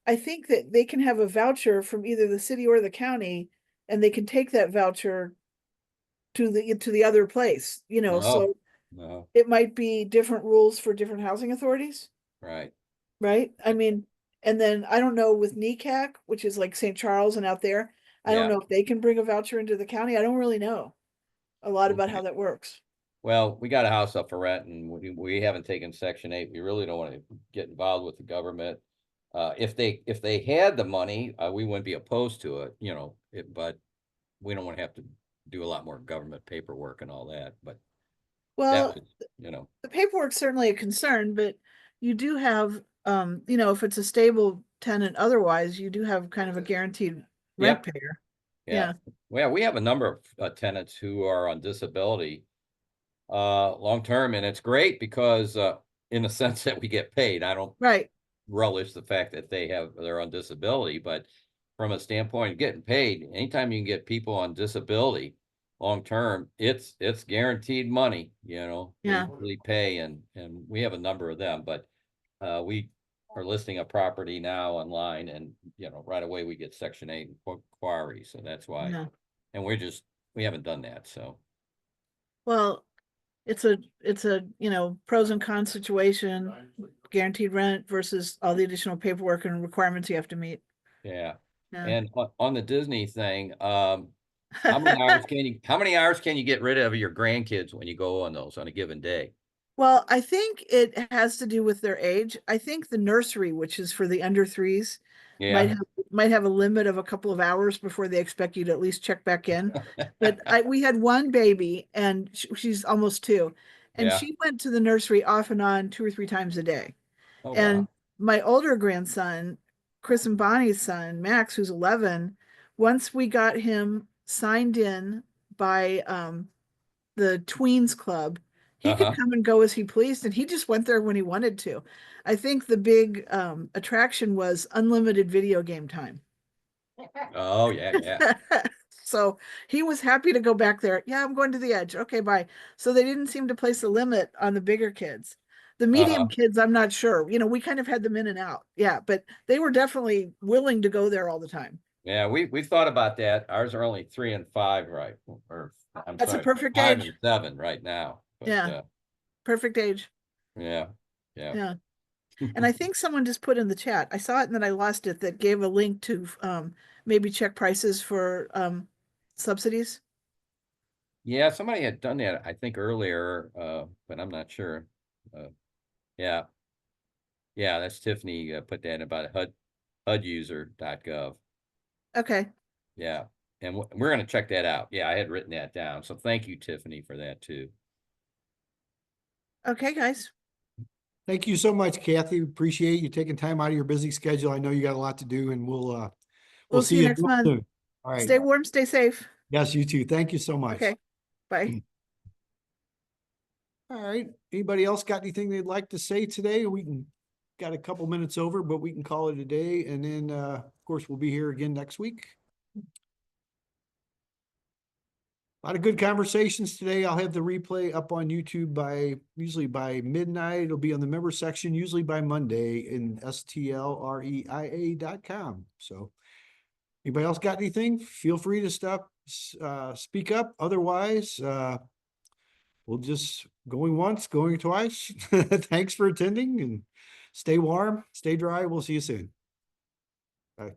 I think that they can have a voucher from either the city or the county, and they can take that voucher to the other place, you know, so No, it might be different rules for different housing authorities, right. right? I mean, and then I don't know with NECAC, which is like St. Charles and out there, I don't Yeah. know if they can bring a voucher into the county. I don't really know a lot about how that works. Well, we got a house up for rent and we haven't taken Section 8. We really don't want to get involved with the government. If they had the money, we wouldn't be opposed to it, you know, but we don't want to have to do a lot more government paperwork and all that, but Well, that was, you know, the paperwork's certainly a concern, but you do have, you know, if it's a stable tenant otherwise, you do have kind of a guaranteed rent Yep. payer. yeah. Well, we have a number of tenants who are on disability long term, and it's great because in the sense that we get paid. I don't Right. relish the fact that they're on disability, but from a standpoint of getting paid, anytime you can get people on disability long term, it's guaranteed money, you know. Yeah. They really pay, and we have a number of them, but we are listing a property now online, and you know, right away we get Section 8 inquiries, so that's why. Yeah. And we haven't done that, so. Well, it's a, you know, pros and cons situation, guaranteed rent versus all the additional paperwork and requirements you have to meet. Yeah. Yeah. And on the Disney thing, how many hours can you get rid of your grandkids when you go on those on a given day? Well, I think it has to do with their age. I think the nursery, which is for the under 3s, Yeah. might have a limit of a couple of hours before they expect you to at least check back in. But we had one baby and she's almost 2, and Yeah. she went to the nursery off and on 2 or 3 times a day. Oh, And wow. my older grandson, Chris and Bonnie's son, Max, who's 11, once we got him signed in by the Tweens Club, he could come and go as he pleased, and he just went there when he wanted to. I think the big attraction was unlimited video game time. Oh, yeah, yeah. So he was happy to go back there. Yeah, I'm going to the edge. Okay, bye. So they didn't seem to place a limit on the bigger kids. The medium kids, I'm not sure. You know, we kind of had them in and out. Yeah, but they were definitely willing to go there all the time. Yeah, we thought about that. Ours are only 3 and 5, right? Or I'm That's a sorry, perfect 5 age. and 7 right now. But, Yeah. Perfect age. yeah, yeah. Yeah. And I think someone just put in the chat, I saw it and then I lost it, that gave a link to maybe check prices for subsidies. Yeah, somebody had done that, I think earlier, but I'm not sure. Yeah. Yeah, that's Tiffany put that in about HUDuser.gov. Okay. Yeah. And we're going to check that out. Yeah, I had written that down. So thank you, Tiffany, for that too. Okay, guys. Thank you so much, Kathy. Appreciate you taking time out of your busy schedule. I know you got a lot to do, and we'll see you next month. soon. All right. Stay warm, stay safe. Yes, you too. Thank you so much. Okay. Bye. All right. Anybody else got anything they'd like to say today? Got a couple minutes over, but we can call it a day. And then, of course, we'll be here again next week. A lot of good conversations today. I'll have the replay up on YouTube usually by midnight. It'll be on the member section, usually by Monday in STLREIA.com. So anybody else got anything? Feel free to speak up. Otherwise, we'll just going once, going twice. Thanks for attending and stay warm, stay dry. We'll see you soon. Bye.